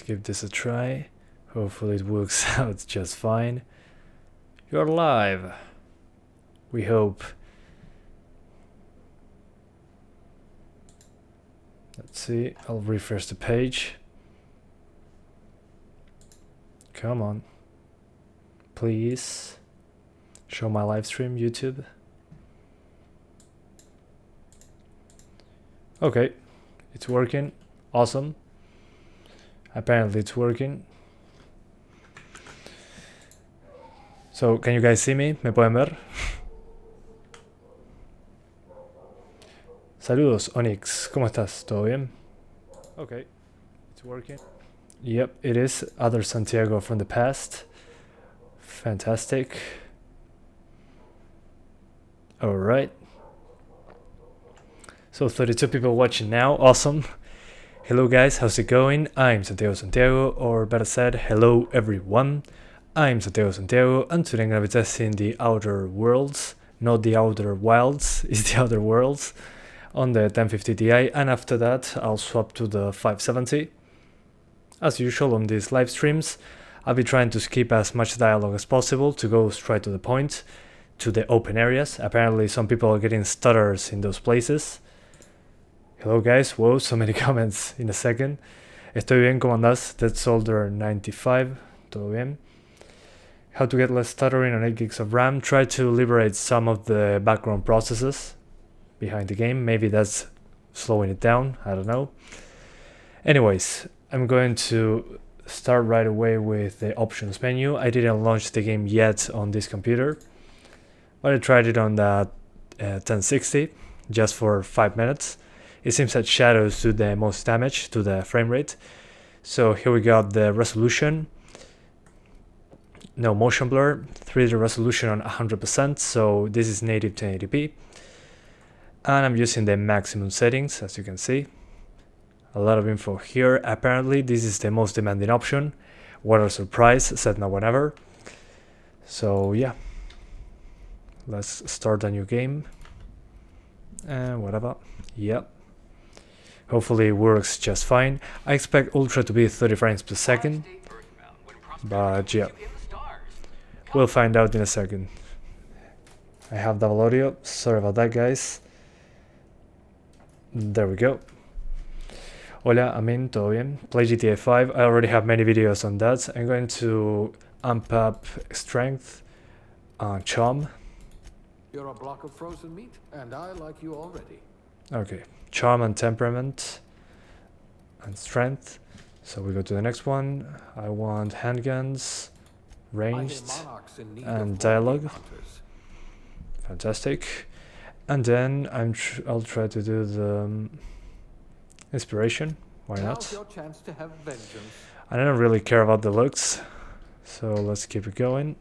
give this a try. Hopefully it works out just fine. You're live. We hope. Let's see, I'll refresh the page. Come on. Please. Show my live stream, YouTube. Okay, it's working. Awesome. Apparently it's working. So, can you guys see me? ¿Me pueden ver? Saludos, Onyx. ¿Cómo estás? ¿Todo bien? Okay, it's working. Yep, it is. Other Santiago from the past. Fantastic. Alright. So 32 people watching now. Awesome. Hello guys, how's it going? I'm Santiago, or better said, hello everyone. I'm Santiago, and today I'm gonna be testing the Outer Worlds, not the Outer Wilds, it's the Outer Worlds, on the 1050 Ti, and after that I'll swap to the 570. As usual on these live streams, I'll be trying to skip as much dialogue as possible to go straight to the point, to the open areas. Apparently some people are getting stutters in those places. Hello guys, whoa, so many comments in a second. Estoy bien, ¿cómo andás? Dead Soldier 95, todo bien. How to get less stuttering on 8 gigs of RAM. Try to liberate some of the background processes behind the game. Maybe that's slowing it down, I don't know. Anyways, I'm going to start right away with the options menu. I didn't launch the game yet on this computer, but I tried it on the 1060 just for 5 minutes. It seems that shadows do the most damage to the frame rate. So here we got the resolution. No motion blur, 3D resolution on 100%, so this is native 1080p. And I'm using the maximum settings, as you can see. A lot of info here. Apparently this is the most demanding option. What a surprise, set now whenever. So yeah, let's start a new game. And whatever, yep. Hopefully it works just fine. I expect Ultra to be 30 frames per second, but yeah, we'll find out in a second. I have double audio, sorry about that guys. There we go. Hola, Amin, todo bien? Play GTA 5, I already have many videos on that. I'm going to amp up strength, charm. You're a block of frozen meat, and I like you already. Okay, charm and temperament and strength. So we go to the next one. I want handguns, ranged, and dialogue. Fantastic. And then I'll try to do the inspiration. Why not? I don't really care about the looks, so let's keep it going.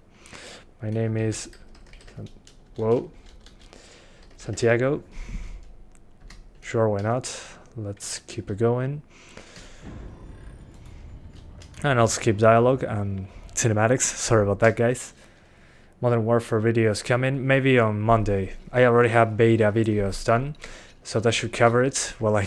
My name is Santiago. Sure, why not? Let's keep it going. And I'll skip dialogue and cinematics. Sorry about that, guys. Modern Warfare videos coming, maybe on Monday. I already have beta videos done, so that should cover it. Well, I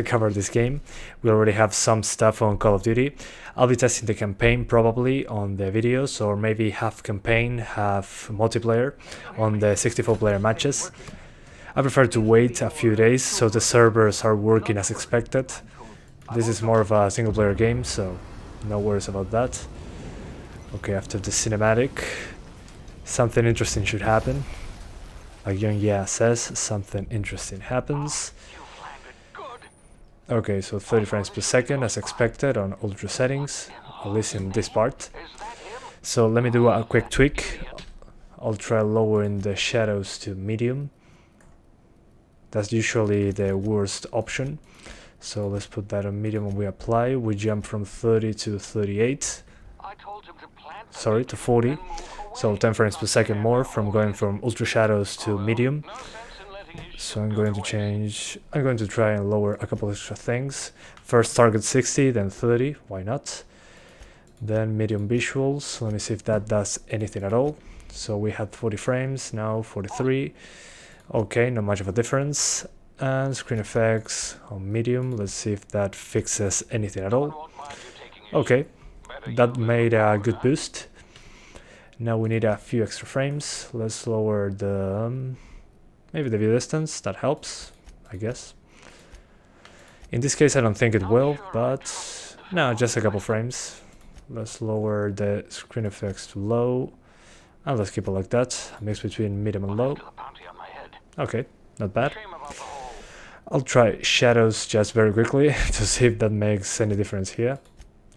covered this game. We already have some stuff on Call of Duty. I'll be testing the campaign probably on the videos, or maybe half campaign, half multiplayer on the 64-player matches. I prefer to wait a few days so the servers are working as expected. This is more of a single-player game, so no worries about that. Okay, after the cinematic, something interesting should happen. Like Young Yeah says, something interesting happens. Okay, so 30 frames per second as expected on ultra settings, at least in this part. So let me do a quick tweak. I'll try lowering the shadows to medium. That's usually the worst option. So let's put that on medium when we apply. We jump from 30 to 38. Sorry, to 40. So 10 frames per second more from going from ultra shadows to medium. So I'm going to try and lower a couple extra things. First target 60, then 30, why not? Then medium visuals, let me see if that does anything at all. So we had 40 frames, now 43. Okay, not much of a difference. And screen effects on medium, let's see if that fixes anything at all. Okay, that made a good boost. Now we need a few extra frames. Let's lower the maybe the view distance. That helps, I guess. In this case, I don't think it will, but no, just a couple frames. Let's lower the screen effects to low, and let's keep it like that. A mix between medium and low. Okay, not bad. I'll try shadows just very quickly to see if that makes any difference here.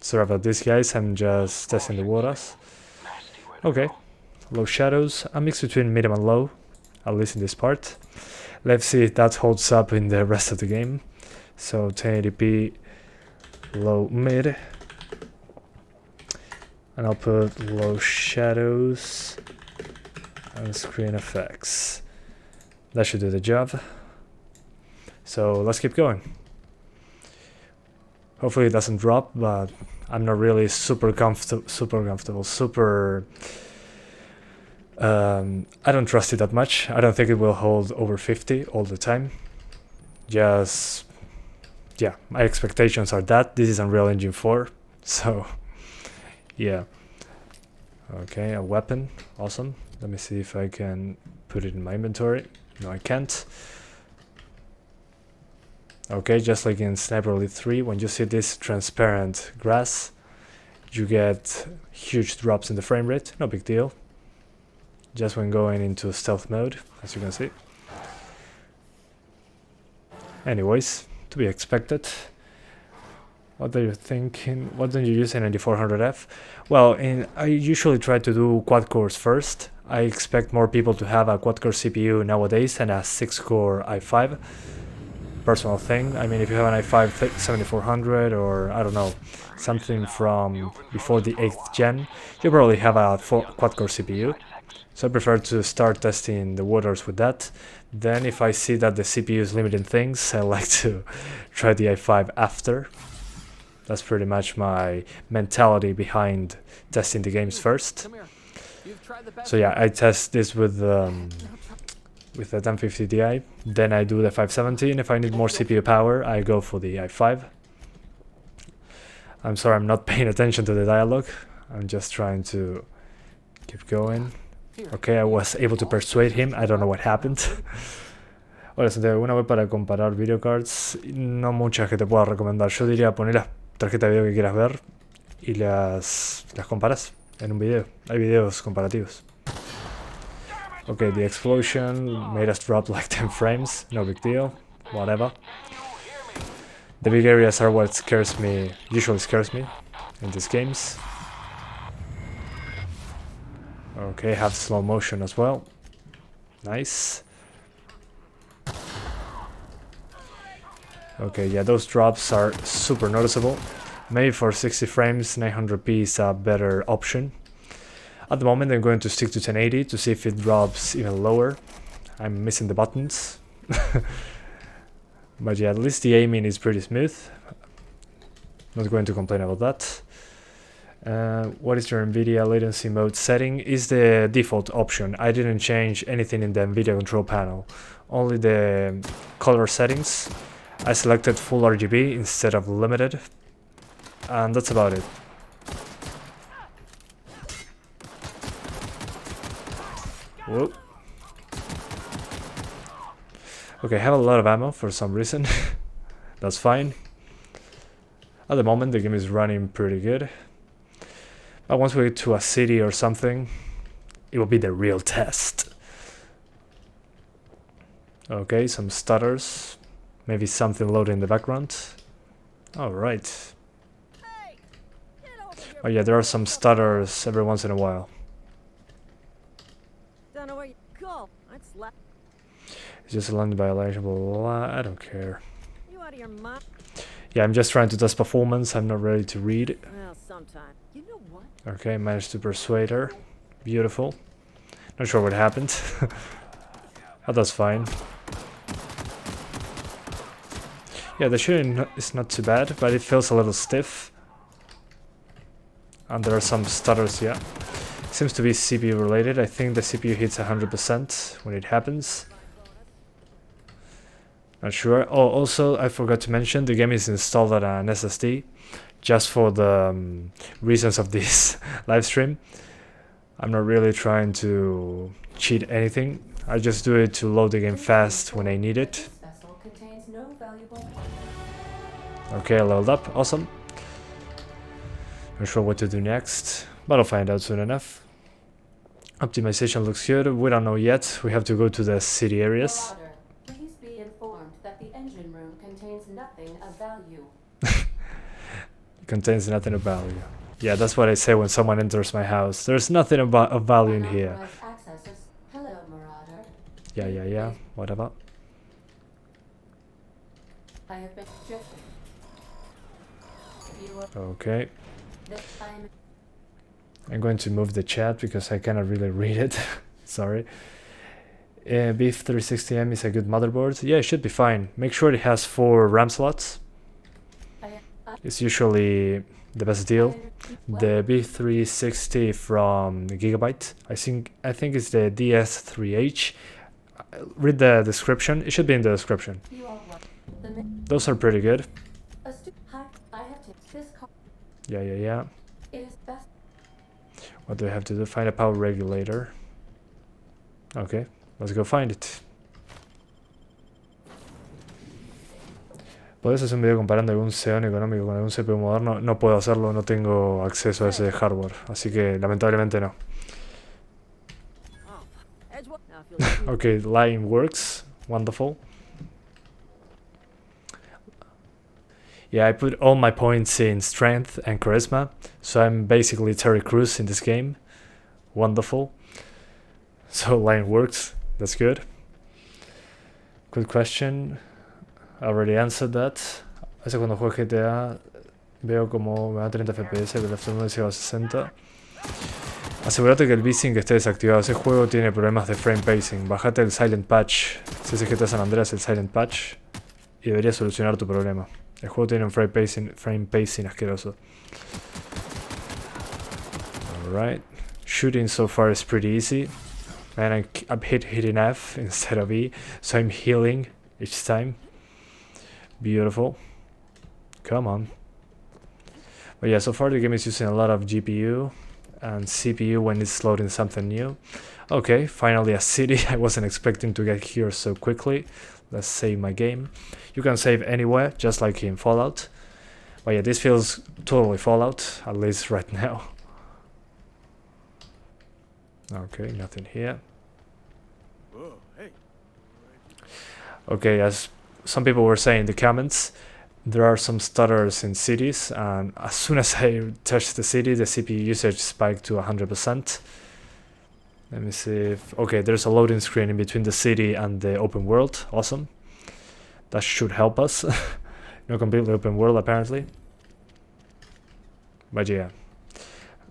Sorry about this, guys, I'm just testing the waters. Okay, low shadows, a mix between medium and low, at least in this part. Let's see if that holds up in the rest of the game. So 1080p, low mid, and I'll put low shadows and screen effects. That should do the job. So let's keep going. Hopefully it doesn't drop, but I'm not really super comfortable. I don't trust it that much. I don't think it will hold over 50 all the time. Just, yeah, my expectations are that. This is Unreal Engine 4, so yeah. Okay, a weapon, awesome. Let me see if I can put it in my inventory. No, I can't. Okay, just like in Sniper Elite 3, when you see this transparent grass, you get huge drops in the frame rate. No big deal. Just when going into stealth mode, as you can see. Anyways, to be expected. What are you thinking? What don't you use in 9400F? Well, I usually try to do quad cores first. I expect more people to have a quad core CPU nowadays than a 6-core i5. Personal thing. I mean, if you have an i5 7400 or I don't know, something from before the 8th gen, you probably have a quad-core CPU. So I prefer to start testing the waters with that. Then if I see that the CPU is limiting things, I like to try the i5 after. That's pretty much my mentality behind testing the games first. So yeah, I test this with the 1050 Ti, then I do the 570, and if I need more CPU power, I go for the i5. I'm sorry, I'm not paying attention to the dialogue. I'm just trying to keep going. Okay, I was able to persuade him. I don't know what happened. Hola, Santiago, ¿alguna web para comparar video cards? No muchas que te pueda recomendar. Yo diría poner la tarjeta de video que quieras ver y las comparas en un video. Hay videos comparativos. Okay, the explosion made us drop like 10 frames, no big deal, whatever. The big areas are what usually scares me in these games. Okay, have slow motion as well. Nice. Okay, yeah, those drops are super noticeable. Maybe for 60 frames, 900p is a better option. At the moment I'm going to stick to 1080 to see if it drops even lower. I'm missing the buttons. But yeah, at least the aiming is pretty smooth. Not going to complain about that. What is your NVIDIA latency mode setting? Is the default option. I didn't change anything in the NVIDIA control panel. Only the color settings. I selected full RGB instead of limited. And that's about it. Whoa. Okay, I have a lot of ammo for some reason. That's fine. At the moment the game is running pretty good. But once we get to a city or something, it will be the real test. Okay, some stutters. Maybe something loading in the background. Alright. Oh yeah, there are some stutters every once in a while. It's just landed by a blah, blah, blah. I don't care. You out of your mind? Yeah, I'm just trying to test performance. I'm not ready to read. Well, sometime. You know what? Okay, managed to persuade her. Beautiful. Not sure what happened. Oh, that's fine. Yeah, the shooting is not too bad, but it feels a little stiff. And there are some stutters, yeah. Seems to be CPU related. I think the CPU hits 100% when it happens. Not sure. Oh, also, I forgot to mention, the game is installed on an SSD. just for the reasons of this live stream. I'm not really trying to cheat anything. I just do it to load the game fast when I need it. Okay, I leveled up. Awesome. Not sure what to do next, but I'll find out soon enough. Optimization looks good. We don't know yet. We have to go to the city areas. Please be informed that the engine room contains nothing of value. Contains nothing of value. Yeah, that's what I say when someone enters my house. There's nothing of value in here. Hello, Marauder. Yeah. Whatever. I have been drifting. Okay. I'm going to move the chat because I cannot really read it. Sorry. Beef 360M is a good motherboard. Yeah, it should be fine. Make sure it has 4 RAM slots. It's usually the best deal. The B360 from Gigabyte. I think it's the DS3H. Read the description. It should be in the description. Those are pretty good. Yeah. What do I have to do? Find a power regulator. Okay, let's go find it. ¿Puedes hacer un video comparando algún Xeon económico con algún CPU moderno? No puedo hacerlo, no tengo acceso a ese hardware, así que lamentablemente no. Okay, line works. Wonderful. Yeah, I put all my points in strength and charisma, so I'm basically Terry Crews in this game. Wonderful. So line works. That's good. Good question. I already answered that. A veces cuando juego GTA veo como me da 30 FPS, pero el Afternoon llega a 60. Asegúrate que el V-Sync esté desactivado. Ese juego tiene problemas de frame pacing. Bájate el Silent Patch. Si es GTA San Andreas, el Silent Patch. Y debería solucionar tu problema. El juego tiene un frame pacing asqueroso. Alright. Shooting so far is pretty easy. And I'm hitting F instead of E. So I'm healing each time. Beautiful. Come on. But yeah, so far the game is using a lot of GPU and CPU when it's loading something new. Okay, finally a city. I wasn't expecting to get here so quickly. Let's save my game. You can save anywhere, just like in Fallout. But yeah, this feels totally Fallout, at least right now. Okay, nothing here. Okay, as some people were saying in the comments, there are some stutters in cities, and as soon as I touched the city, the CPU usage spiked to 100%. Let me see if... Okay, there's a loading screen in between the city and the open world. Awesome. That should help us. Not completely open world, apparently. But yeah.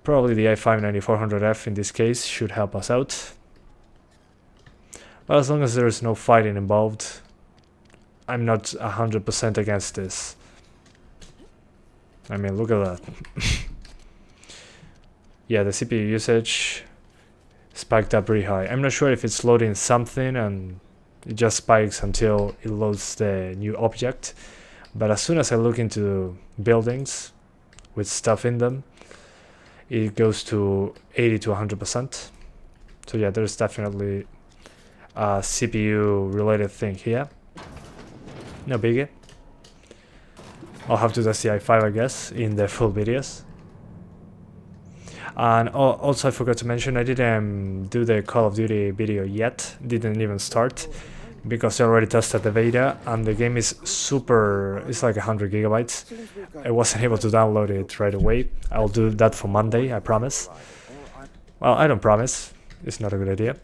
Probably the i5-9400F in this case should help us out. But as long as there's no fighting involved, I'm not 100% against this. I mean, look at that. Yeah, the CPU usage spiked up pretty high. I'm not sure if it's loading something and it just spikes until it loads the new object. But as soon as I look into buildings with stuff in them, it goes to 80 to 100%. So yeah, there's definitely a CPU related thing here. No biggie. I'll have to test the i5, I guess, in the full videos. And also I forgot to mention, I didn't do the Call of Duty video yet. Didn't even start, because I already tested the beta, and the game is super... It's like 100 gigabytes. I wasn't able to download it right away. I'll do that for Monday, I promise. Well, I don't promise. It's not a good idea.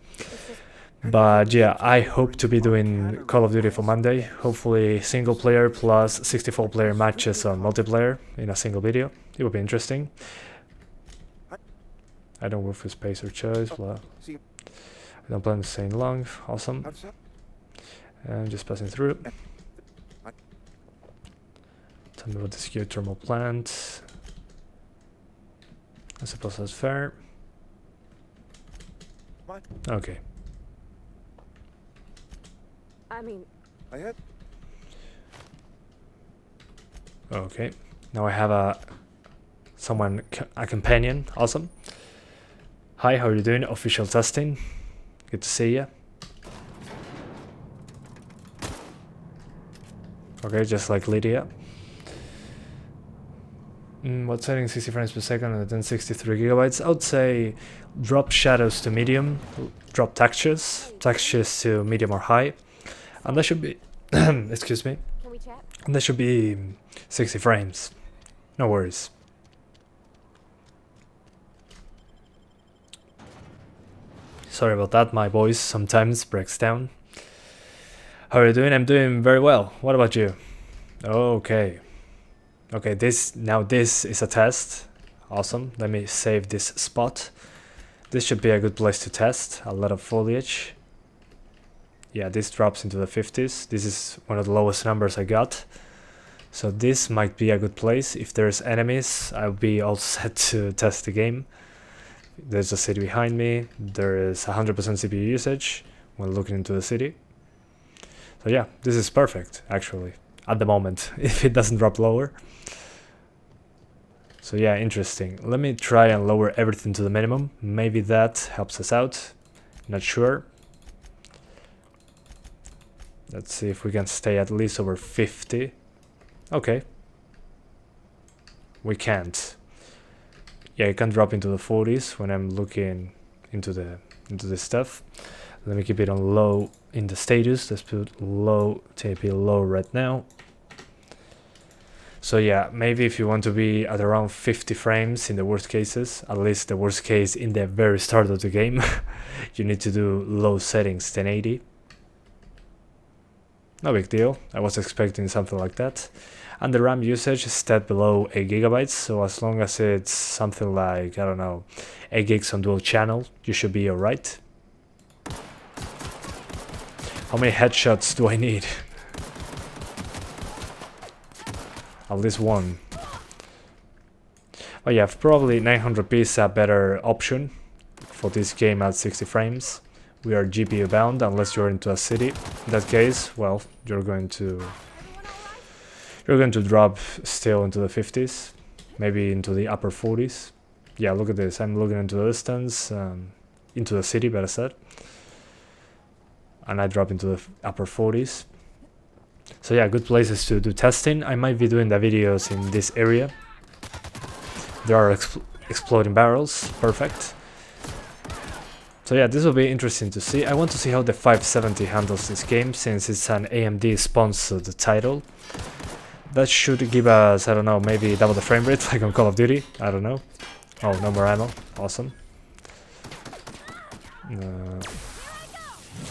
But yeah, I hope to be doing Call of Duty for Monday. Hopefully single player plus 64 player matches on multiplayer in a single video. It would be interesting. I don't work for space or choice. Blah. I don't plan to stay long. Awesome. And just passing through. Tell me about this geothermal plant. I suppose that's fair. Okay. I mean, Okay. Now I have a someone, a companion. Awesome. Hi, how are you doing? Official testing. Good to see ya. Okay, just like Lydia. What setting? 60 frames per second and then 63 gigabytes. I would say drop shadows to medium, drop textures to medium or high, and that should be excuse me. Can we chat? And that should be 60 frames. No worries. Sorry about that, my voice sometimes breaks down. How are you doing? I'm doing very well. What about you? Okay. Okay, this is a test. Awesome. Let me save this spot. This should be a good place to test. A lot of foliage. Yeah, this drops into the 50s. This is one of the lowest numbers I got. So this might be a good place. If there's enemies, I'll be all set to test the game. There's a city behind me. There is 100% CPU usage when looking into the city. So yeah, this is perfect, actually, at the moment, if it doesn't drop lower. So yeah, interesting. Let me try and lower everything to the minimum. Maybe that helps us out. Not sure. Let's see if we can stay at least over 50. Okay. We can't. Yeah, it can drop into the 40s when I'm looking into this stuff. Let me keep it on low in the status. Let's put low, TP low right now. So yeah, maybe if you want to be at around 50 frames in the worst cases, at least the worst case in the very start of the game, you need to do low settings, 1080. No big deal. I was expecting something like that. And the RAM usage is set below 8 gigabytes, so as long as it's something like, I don't know, 8 gigs on dual channel, you should be alright. How many headshots do I need? At least one. Oh yeah, probably 900p is a better option for this game at 60 frames. We are GPU bound unless you're into a city. In that case, well, you're going to drop still into the 50s, maybe into the upper 40s. Yeah, look at this. I'm looking into the distance, into the city, better said. And I drop into the upper 40s. So yeah, good places to do testing. I might be doing the videos in this area. There are exploding barrels. Perfect. So yeah, this will be interesting to see. I want to see how the 570 handles this game, since it's an AMD sponsored title. That should give us, I don't know, maybe double the frame rate like on Call of Duty. I don't know. Oh, no more ammo. Awesome.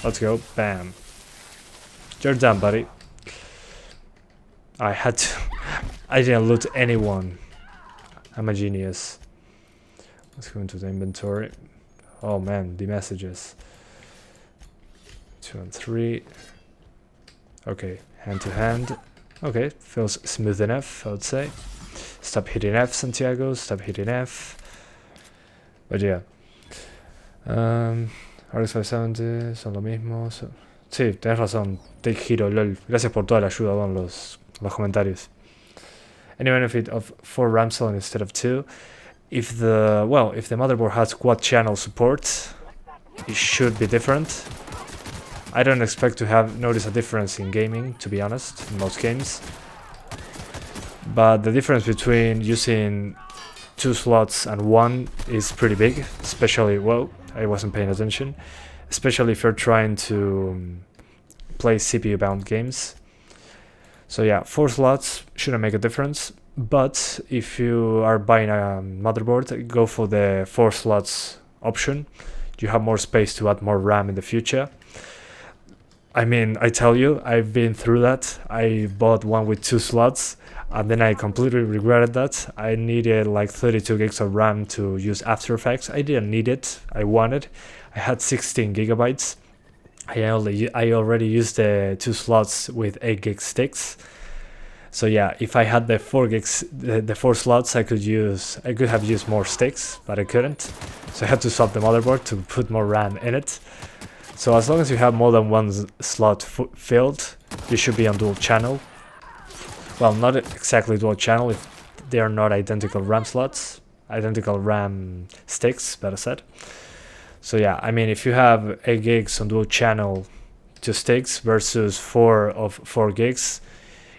Let's go. Bam. You're done, buddy. I had to. I didn't loot anyone. I'm a genius. Let's go into the inventory. Oh man, the messages. 2 and 3. Okay, hand to hand. Okay, feels smooth enough, I would say. Stop hitting F, Santiago. Stop hitting F. But yeah. AORUS 570 son lo mismo. Sí, tenés razón. Take Hero, lol. Gracias por toda la ayuda con los comentarios. Any benefit of 4 RAM slots instead of 2? If the motherboard has quad channel support, it should be different. I don't expect to notice a difference in gaming, to be honest, in most games. But the difference between using 2 slots and 1 is pretty big, especially, well, I wasn't paying attention, especially if you're trying to play CPU bound games. So yeah, 4 slots shouldn't make a difference, but if you are buying a motherboard, go for the 4 slots option. You have more space to add more RAM in the future. I mean, I tell you, I've been through that. I bought one with 2 slots, and then I completely regretted that. I needed like 32 gigs of RAM to use After Effects. I didn't need it. I wanted. I had 16 gigabytes. I already used the 2 slots with 8 gig sticks. So yeah, if I had the 4 gigs, the 4 slots, I could have used more sticks, but I couldn't. So I had to swap the motherboard to put more RAM in it. So as long as you have more than 1 slot filled, you should be on dual channel. Well, not exactly dual channel. If they are not identical RAM slots, identical RAM sticks, better said. So yeah, I mean, if you have 8 gigs on dual channel 2 sticks versus 4 of 4 gigs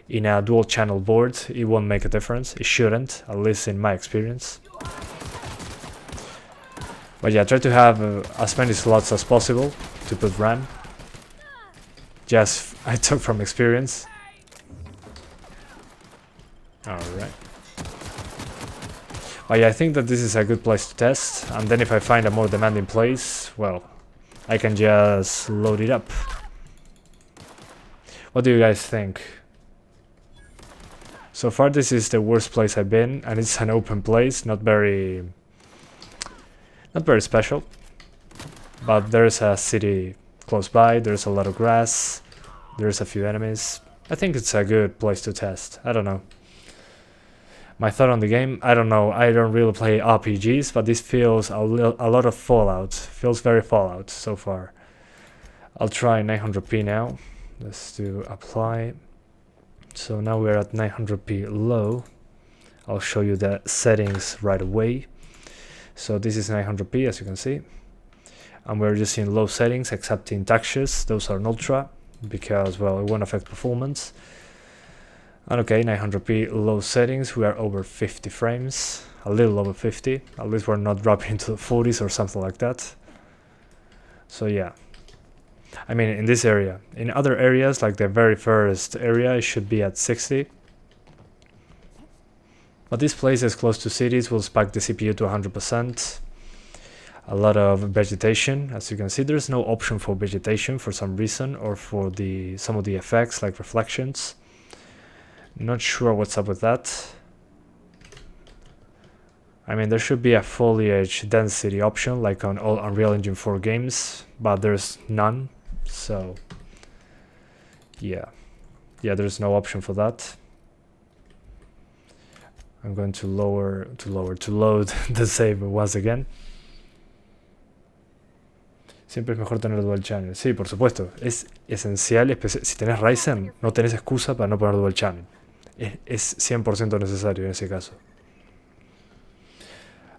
in a dual channel board, it won't make a difference. It shouldn't, at least in my experience. But yeah, try to have as many slots as possible to put RAM. Just, I talk from experience. Alright. But yeah, I think that this is a good place to test, and then if I find a more demanding place, well, I can just load it up. What do you guys think? So far this is the worst place I've been, and it's an open place, not very special. But there's a city close by, there's a lot of grass, there's a few enemies. I think it's a good place to test, I don't know. My thought on the game, I don't know, I don't really play RPGs, but this feels a lot of Fallout. Feels very Fallout so far. I'll try 900p now. Let's do apply. So now we're at 900p low. I'll show you the settings right away. So this is 900p, as you can see. And we're using low settings except in textures. Those are in ultra because, well, it won't affect performance. And okay, 900p low settings, we are over 50 frames, a little over 50, at least we're not dropping into the 40s or something like that. So yeah, I mean in this area. In other areas, like the very first area, it should be at 60. But these places close to cities will spike the CPU to 100%. A lot of vegetation, as you can see. There's no option for vegetation for some reason, or for some of the effects like reflections. Not sure what's up with that. I mean, there should be a foliage density option like on all Unreal Engine 4 games, but there's none. So yeah, there's no option for that. I'm going to load the save once again. Siempre es mejor tener dual channel. Sí, por supuesto, es esencial. Si tenés Ryzen, no tenés excusa para no poner dual channel. Es 100% necesario en ese caso.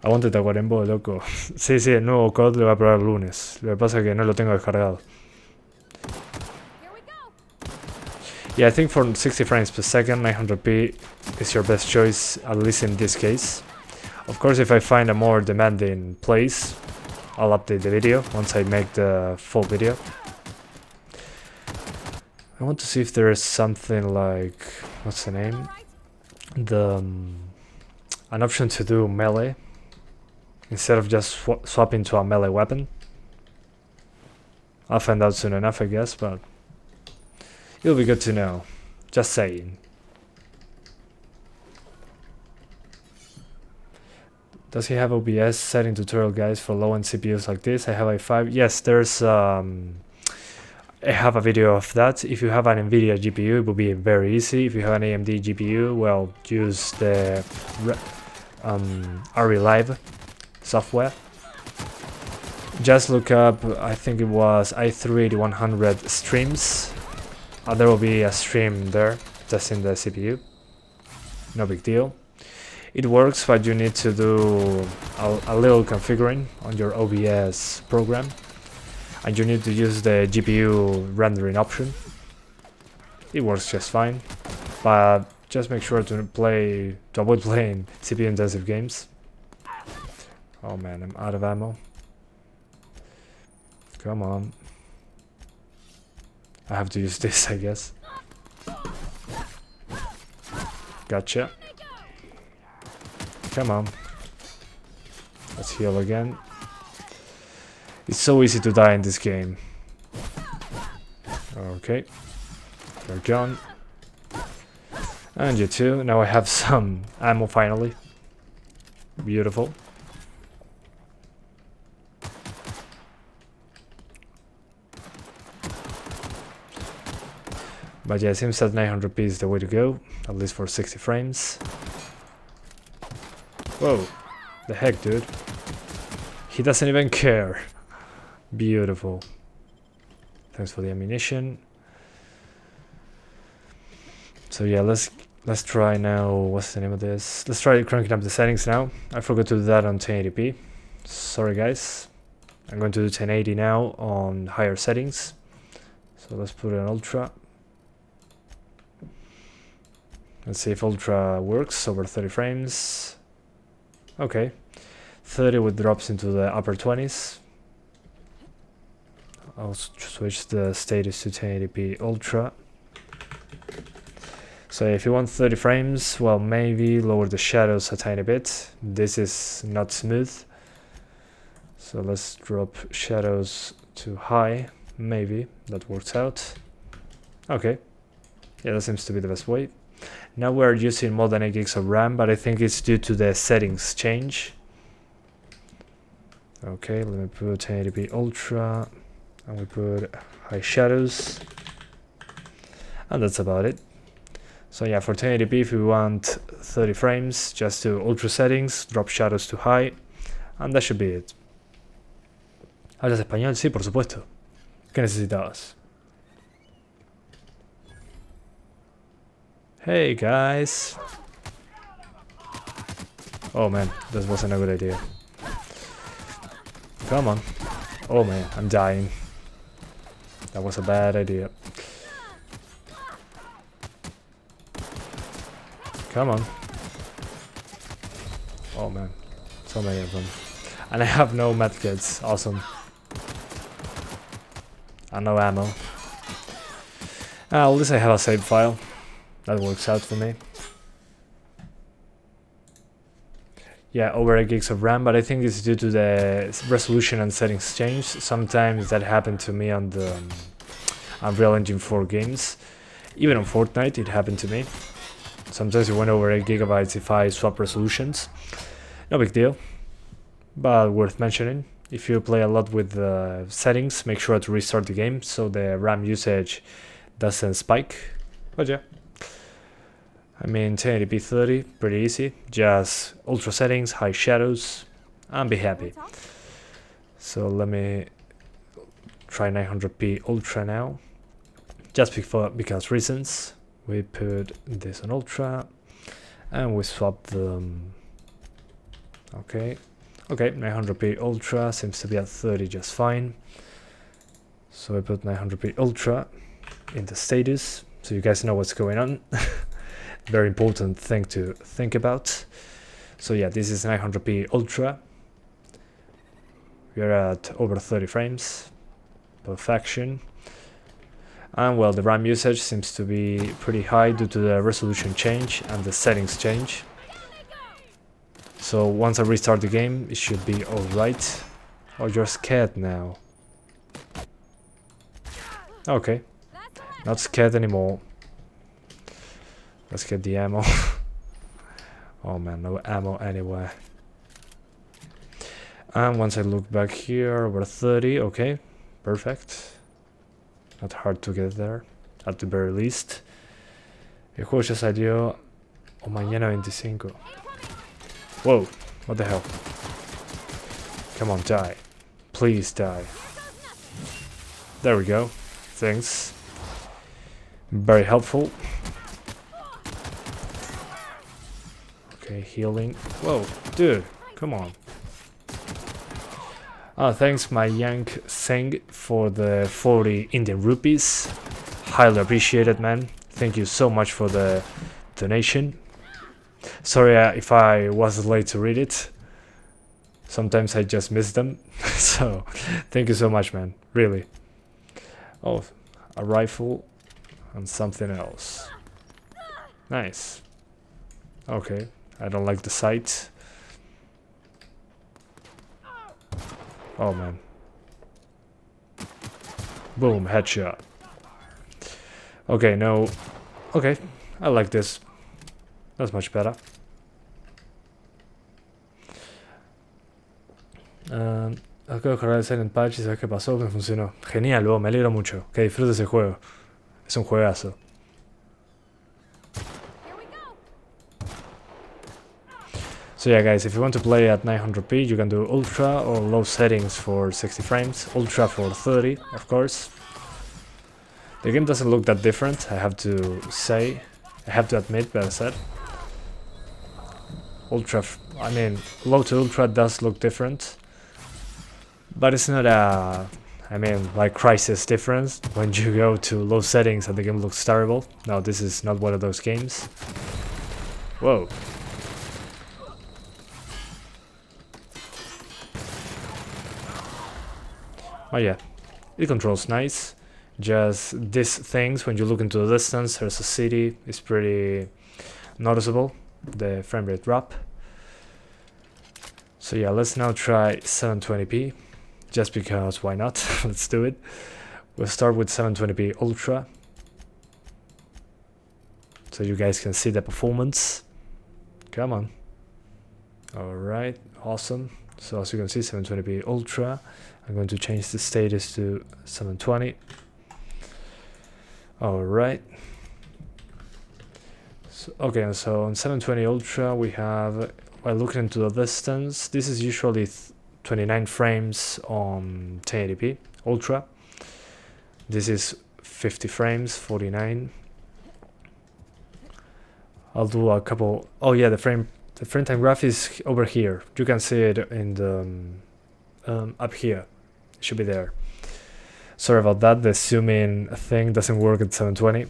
Aguante Tacuarembó, loco. Sí, el nuevo COD lo voy a probar el lunes. Lo que pasa es que no lo tengo descargado. Yeah, I think for 60 frames per second, 900p is your best choice, at least in this case. Of course, if I find a more demanding place, I'll update the video once I make the full video. I want to see if there is something like, what's the name? An option to do melee instead of just swapping to a melee weapon. I'll find out soon enough, I guess, but it'll be good to know. Just saying. Does he have OBS setting tutorial guides for low-end CPUs like this? I have i5. Yes, there's I have a video of that. If you have an NVidia GPU, it will be very easy. If you have an AMD GPU, well, use the RE Live software. Just look up, I think it was i3-8100 streams. There will be a stream there, testing the CPU. No big deal. It works, but you need to do a little configuring on your OBS program. And you need to use the GPU rendering option. It works just fine, but just make sure to avoid playing CPU intensive games. Oh man, I'm out of ammo. Come on. I have to use this, I guess. Gotcha. Come on. Let's heal again. It's so easy to die in this game. Okay. You're gone. And you too. Now I have some ammo finally. Beautiful. But yeah, it seems that 900p is the way to go, at least for 60 frames. Whoa, the heck, dude. He doesn't even care. Beautiful. Thanks for the ammunition. So yeah, let's let's try now, what's the name of this? Let's try cranking up the settings now. I forgot to do that on 1080p. Sorry guys. I'm going to do 1080 now on higher settings. So let's put it on ultra. Let's see if ultra works over 30 frames. Okay. 30 with drops into the upper 20s. I'll switch the status to 1080p ultra. So if you want 30 frames, well, maybe lower the shadows a tiny bit. This is not smooth. So let's drop shadows to high. Maybe that works out. Okay. Yeah, that seems to be the best way. Now we're using more than 8 gigs of RAM, but I think it's due to the settings change. Okay, let me put 1080p ultra. And we put high shadows. And that's about it. So yeah, for 1080p, if you want 30 frames, just do ultra settings, drop shadows to high, and that should be it. ¿Hablas español? Sí, por supuesto. ¿Qué necesitabas? Hey guys! Oh man, this wasn't a good idea. Come on. Oh man, I'm dying. That was a bad idea. Come on. Oh man, so many of them. And I have no medkits, awesome. And no ammo. At least I have a save file. That works out for me. Yeah, over 8 gigs of RAM, but I think it's due to the resolution and settings change. Sometimes that happened to me on the Unreal Engine 4 games. Even on Fortnite it happened to me. Sometimes it went over 8 gigabytes if I swap resolutions. No big deal, but worth mentioning. If you play a lot with the settings, make sure to restart the game so the RAM usage doesn't spike. But yeah, I mean 1080p 30, pretty easy. Just ultra settings, high shadows, and be happy. So let me try 900p ultra now. Just because reasons. We put this on ultra and we swap them. Okay, 900p ultra seems to be at 30 just fine. So I put 900p ultra in the status so you guys know what's going on. Very important thing to think about. So yeah, this is 900p ultra. We are at over 30 frames. Perfection. And well, the RAM usage seems to be pretty high due to the resolution change and the settings change. So once I restart the game, it should be alright. Oh, you're scared now. Okay, not scared anymore. Let's get the ammo. Oh man, no ammo anywhere. And once I look back here, we're 30, okay, perfect. Not hard to get there, at the very least. El juego ya salió o mañana 25. Whoa, what the hell? Come on, die. Please die. There we go. Thanks. Very helpful. Okay, healing. Whoa, dude, come on. Thanks my Yank Singh for the 40 Indian rupees. Highly appreciated, man. Thank you so much for the donation. Sorry if I was late to read it. Sometimes I just miss them. So thank you so much, man. Really. Oh, a rifle and something else. Nice. Okay, I don't like the sight. Oh man. Boom, headshot. Okay, no. Okay, I like this. That's much better. Acabo de descargar el Silent Patch y sabes qué pasó, me funcionó. Genial, me alegro mucho. Que disfrutes ese juego. Es un juegazo. So yeah guys, if you want to play at 900p, you can do ultra or low settings for 60 frames, ultra for 30, of course. The game doesn't look that different, I have to say. I have to admit, but I said ultra. I mean, low to ultra does look different, but it's not a. I mean, like crisis difference when you go to low settings and the game looks terrible. No, this is not one of those games. Whoa. Oh yeah, it controls nice. Just these things, when you look into the distance, there's a city, it's pretty noticeable, the frame rate drop. So yeah, let's now try 720p, just because why not? Let's do it. We'll start with 720p Ultra, so you guys can see the performance. Come on. Alright, awesome. So as you can see, 720p Ultra. I'm going to change the status to 720. Alright. So, okay, so on 720 Ultra we have, while looking into the distance, this is usually 29 frames on 1080p Ultra. This is 50 frames, 49. I'll do a couple. Oh yeah, the frame time graph is over here. You can see it in the up here. It should be there. Sorry about that. The zoom in thing doesn't work at 720.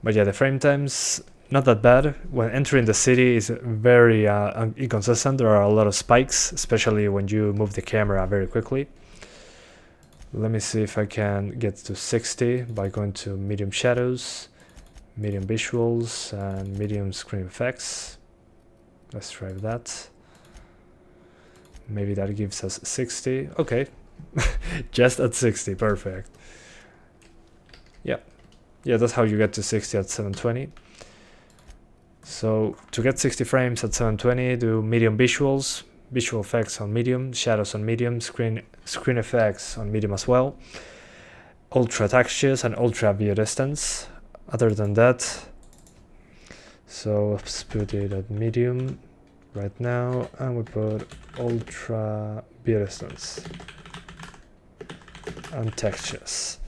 But yeah, the frame times not that bad. When entering the city is very inconsistent. There are a lot of spikes, especially when you move the camera very quickly. Let me see if I can get to 60 by going to medium shadows, medium visuals, and medium screen effects. Let's try that. Maybe that gives us 60. Okay. Just at 60, perfect. Yeah, that's how you get to 60 at 720. So to get 60 frames at 720, do medium visuals, visual effects on medium, shadows on medium, screen effects on medium as well, ultra textures and ultra view distance. Other than that, so let's put it at medium right now, and we put ultra view distance and textures.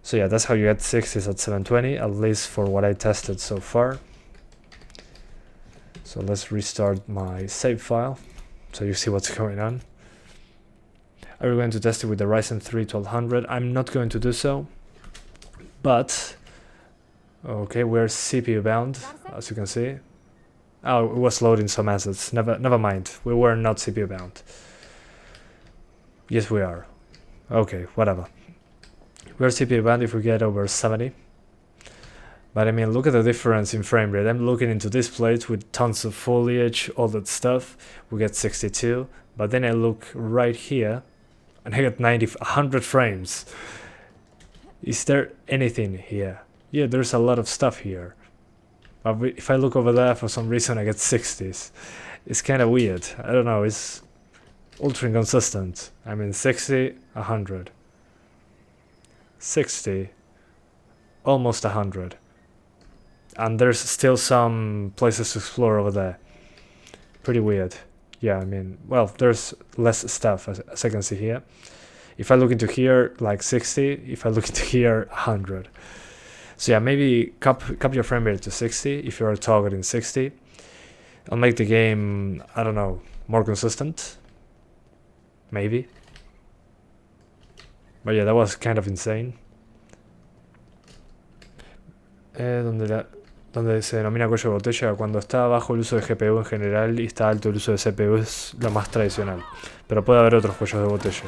So yeah, that's how you get 60s at 720, at least for what I tested so far. So let's restart my save file so you see what's going on. Are we going to test it with the Ryzen 3 1200? I'm not going to do so, but okay, we're CPU bound, as you can see. Oh, it was loading some assets. Never mind. We were not CPU bound. Yes, we are. Okay, whatever. We're CPU bound if we get over 70. But I mean, look at the difference in frame rate. I'm looking into this plate with tons of foliage, all that stuff. We get 62. But then I look right here and I get 100 frames. Is there anything here? Yeah, there's a lot of stuff here. But if I look over there, for some reason I get 60s. It's kind of weird. I don't know, it's ultra inconsistent. I mean, 60, 100. 60, almost 100. And there's still some places to explore over there. Pretty weird. Yeah, I mean, well, there's less stuff, as I can see here. If I look into here, like 60. If I look into here, 100. So yeah, maybe cap your frame rate to 60 if you're targeting 60. I'll make the game, I don't know, more consistent. Maybe. But yeah, that was kind of insane. Donde se denomina cuello de botella cuando está bajo el uso de GPU en general y está alto el uso de CPU es lo más tradicional. Pero puede haber otros cuellos de botella.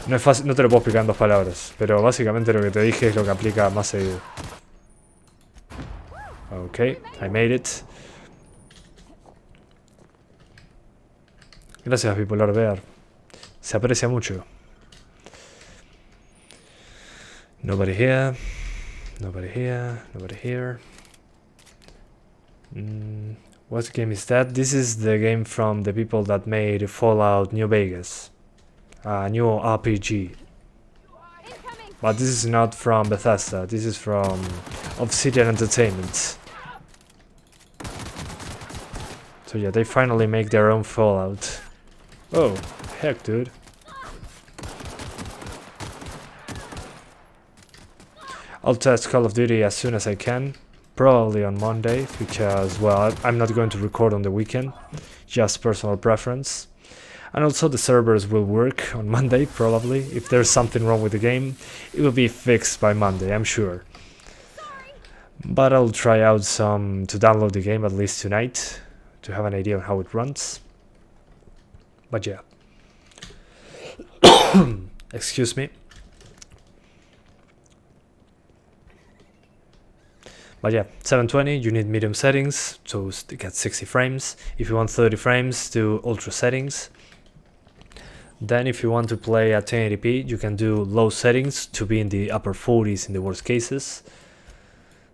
No es fácil, no te lo puedo explicar en 2 palabras, pero básicamente lo que te dije es lo que aplica más seguido. Ok, I made it. Gracias, Bipolar Bear. Se aprecia mucho. Nobody here. Nobody here. Nobody here. What game is that? This is the game from the people that made Fallout New Vegas. New RPG. But this is not from Bethesda. This is from Obsidian Entertainment. So yeah, they finally make their own Fallout. Oh, heck, dude. I'll test Call of Duty as soon as I can, probably on Monday, because, well, I'm not going to record on the weekend, just personal preference. And also the servers will work on Monday, probably. If there's something wrong with the game, it will be fixed by Monday, I'm sure. But I'll try out to download the game at least tonight, to have an idea of how it runs. But yeah. Excuse me. But yeah, 720, you need medium settings to get 60 frames. If you want 30 frames, do ultra settings. Then if you want to play at 1080p, you can do low settings to be in the upper 40s in the worst cases.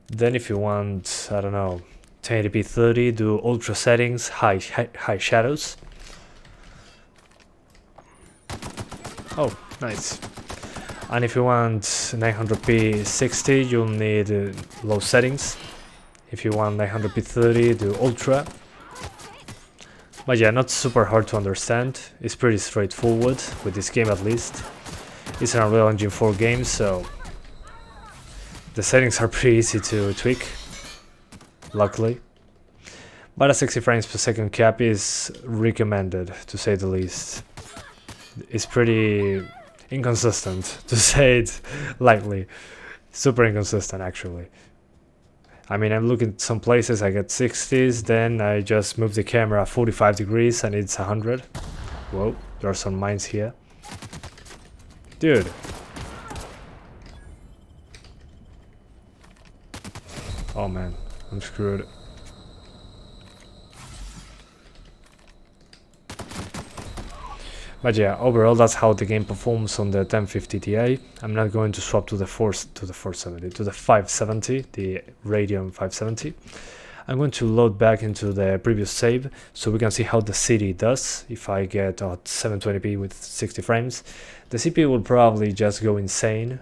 Then if you want, I don't know, 1080p 30, do ultra settings, high shadows. Oh, nice. And if you want 900p 60, you'll need low settings. If you want 900p 30, do ultra. But yeah, not super hard to understand. It's pretty straightforward with this game at least. It's an Unreal Engine 4 game, so the settings are pretty easy to tweak, luckily. But a 60 frames per second cap is recommended, to say the least. It's pretty inconsistent, to say it lightly. Super inconsistent, actually. I mean, I'm looking at some places, I get 60s, then I just move the camera 45 degrees and it's 100. Whoa, there are some mines here. Dude. Oh man, I'm screwed. But yeah, overall that's how the game performs on the 1050 Ti. I'm not going to swap to the 570, the Radeon 570. I'm going to load back into the previous save so we can see how the city does if I get 720p with 60 frames. The CPU will probably just go insane.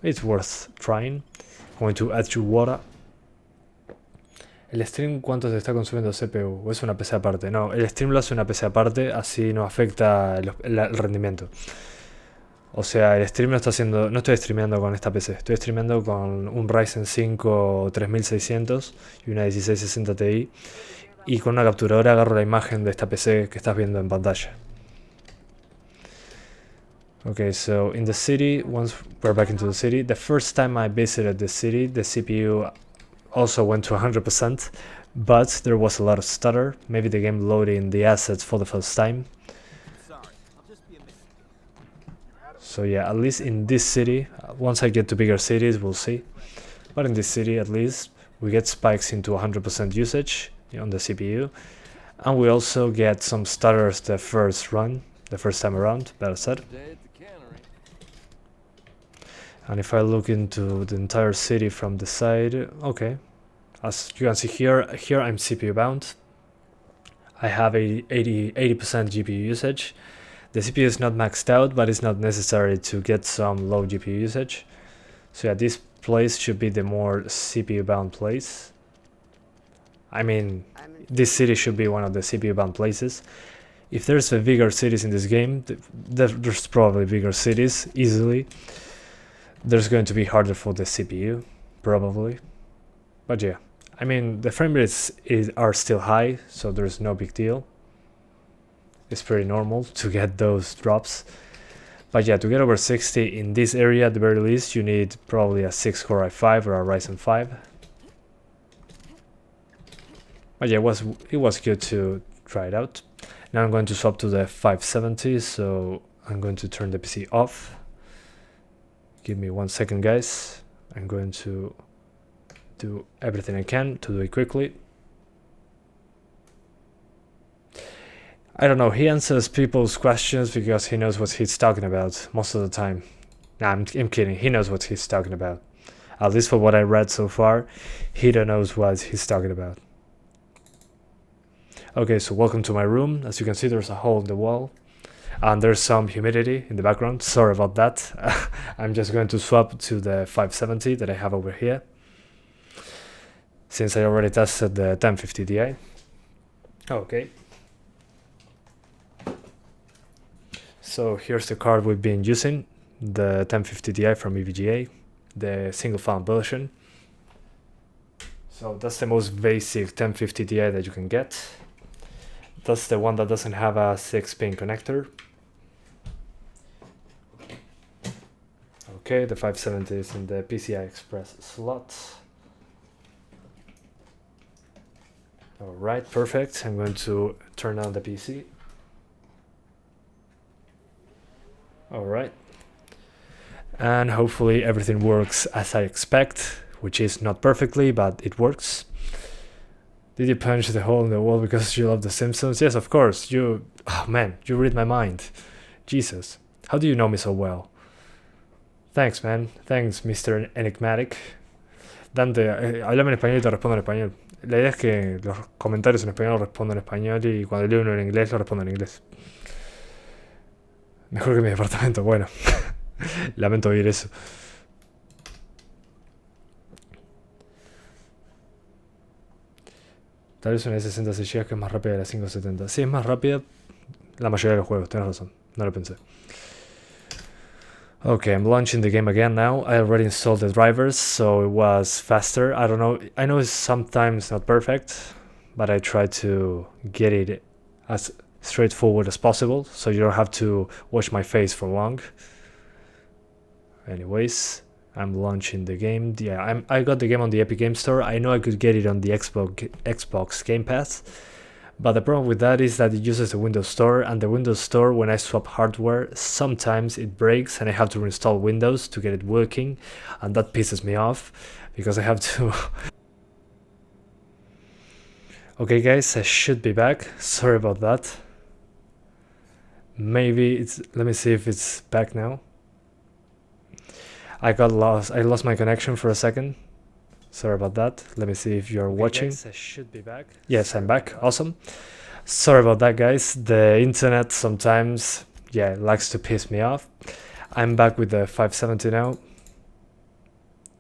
It's worth trying. I'm going to add to water. ¿El stream cuánto te está consumiendo CPU? ¿O es una PC aparte? No, el stream lo hace una PC aparte, así no afecta el rendimiento. O sea, el stream lo está haciendo... No estoy streameando con esta PC, estoy streameando con un Ryzen 5 3600 y una 1660 Ti. Y con una capturadora agarro la imagen de esta PC que estás viendo en pantalla. Okay, so in the city, once we're back into the city, the first time I visited the city, the CPU also went to 100%, but there was a lot of stutter, maybe the game loading the assets for the first time. So yeah, at least in this city, once I get to bigger cities, we'll see. But in this city, at least, we get spikes into 100% usage on the CPU. And we also get some stutters the first run, the first time around, better said. And if I look into the entire city from the side, okay. As you can see here I'm CPU bound. I have 80% GPU usage. The CPU is not maxed out, but it's not necessary to get some low GPU usage. So yeah, this place should be the more CPU bound place. I mean, this city should be one of the CPU bound places. If there's bigger cities in this game, there's probably bigger cities, easily. There's going to be harder for the CPU, probably. But yeah, I mean, the frame rates are still high, so there's no big deal. It's pretty normal to get those drops. But yeah, to get over 60 in this area, at the very least, you need probably a 6-core i5 or a Ryzen 5. But yeah, it was good to try it out. Now I'm going to swap to the 570, so I'm going to turn the PC off. Give me 1 second, guys. I'm going to do everything I can to do it quickly. I don't know, he answers people's questions because he knows what he's talking about most of the time. Nah, I'm kidding, he knows what he's talking about. At least for what I read so far, he knows what he's talking about. Okay, so welcome to my room. As you can see, there's a hole in the wall. And there's some humidity in the background. Sorry about that. I'm just going to swap to the 570 that I have over here, since I already tested the 1050 Ti. Okay. So here's the card we've been using, the 1050 Ti from EVGA. the single file version. So that's the most basic 1050 Ti that you can get. That's the one that doesn't have a 6-pin connector. Okay, the 570 is in the PCI Express slot. Alright, perfect. I'm going to turn on the PC. Alright. And hopefully everything works as I expect, which is not perfectly, but it works. Did you punch the hole in the wall because you love The Simpsons? Yes, of course. Oh man, you read my mind. Jesus, how do you know me so well? Thanks, man. Thanks, Mr. Enigmatic. Dante, háblame en español y te respondo en español. La idea es que los comentarios en español los respondo en español y cuando leo uno en inglés lo respondo en inglés. Mejor que mi departamento, bueno. Lamento oír eso. Tal vez una de 66 GB que es más rápida de la 570. Sí, es más rápida la mayoría de los juegos, tienes razón. No lo pensé. Okay, I'm launching the game again now. I already installed the drivers, so it was faster. I don't know. I know it's sometimes not perfect, but I try to get it as straightforward as possible, so you don't have to watch my face for long. Anyways, I'm launching the game. Yeah, I got the game on the Epic Game Store. I know I could get it on the Xbox Game Pass, but the problem with that is that it uses the Windows Store, and the Windows Store, when I swap hardware, sometimes it breaks and I have to reinstall Windows to get it working, and that pisses me off because I have to. Okay guys, I should be back. Sorry about that. Maybe it's, let me see if it's back now. I lost my connection for a second. Sorry about that. Let me see if you're watching. Guys, I should be back. Yes, I'm back. Awesome. Sorry about that, guys. The internet sometimes, yeah, likes to piss me off. I'm back with the 570 now.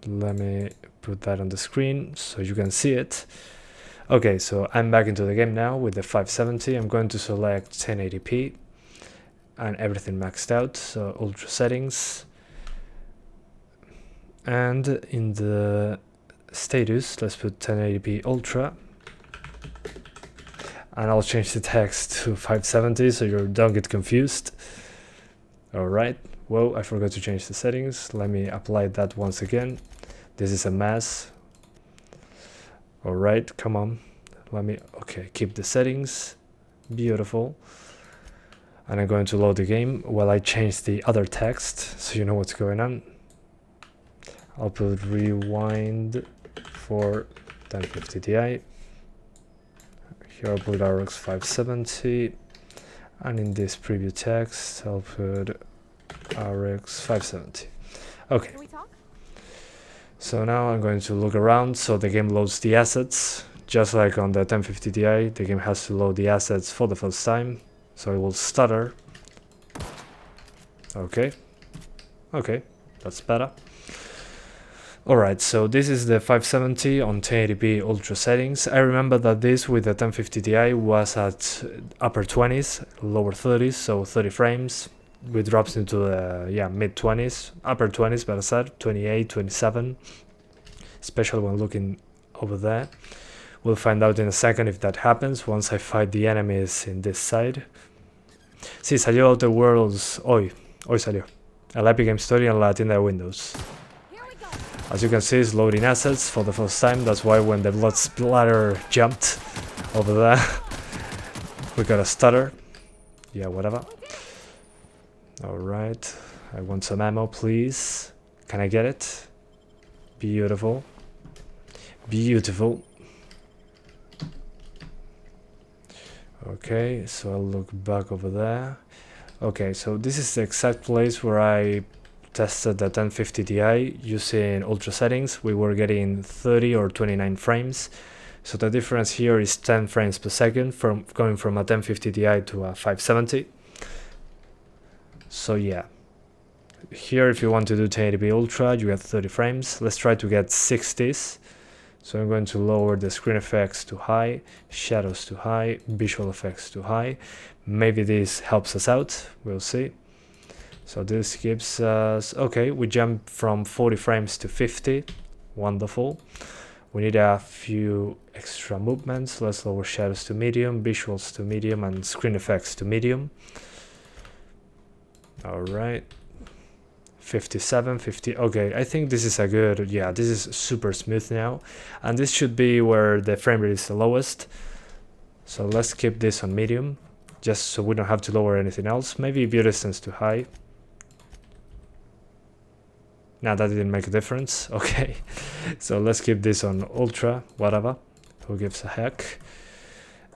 Let me put that on the screen so you can see it. Okay, so I'm back into the game now with the 570. I'm going to select 1080p and everything maxed out. So ultra settings. And in the status, let's put 1080p ultra, and I'll change the text to 570 so you don't get confused. Alright, whoa, I forgot to change the settings. Let me apply that once again. This is a mess. Alright, come on, okay, keep the settings, beautiful. And I'm going to load the game while I change the other text so you know what's going on. I'll put rewind for 1050 Ti. Here I'll put AORUS 570, and in this preview text I'll put AORUS 570. Okay. So now I'm going to look around so the game loads the assets. Just like on the 1050 Ti, the game has to load the assets for the first time, so it will stutter. Okay, that's better. Alright, so this is the 570 on 1080p ultra settings. I remember that this with the 1050 Ti was at upper 20s, lower 30s, so 30 frames. It drops into the mid 20s, upper 20s better said, 28, 27, especially when looking over there. We'll find out in a second if that happens once I fight the enemies in this side. Sí, salió Outer Worlds hoy salió, en la Epic Game Store y en la tienda de Windows. As you can see, it's loading assets for the first time. That's why when the blood splatter jumped over there, we got a stutter. Yeah, whatever. Alright, I want some ammo, please. Can I get it? Beautiful. Beautiful. Okay, so I'll look back over there. Okay, so this is the exact place where I tested the 1050 Ti using ultra settings. We were getting 30 or 29 frames, so the difference here is 10 frames per second from going from a 1050 Ti to a 570. So yeah, here if you want to do 1080p ultra you get 30 frames. Let's try to get 60s. So I'm going to lower the screen effects to high, shadows to high, visual effects to high. Maybe this helps us out, we'll see. So this gives us, okay, we jump from 40 frames to 50. Wonderful. We need a few extra movements. Let's lower shadows to medium, visuals to medium, and screen effects to medium. All right. 57, 50. Okay, I think this is a good, yeah, this is super smooth now. And this should be where the frame rate is the lowest. So let's keep this on medium, just so we don't have to lower anything else. Maybe view distance to high. Nah, that didn't make a difference. Okay, so let's keep this on ultra, whatever. Who gives a heck?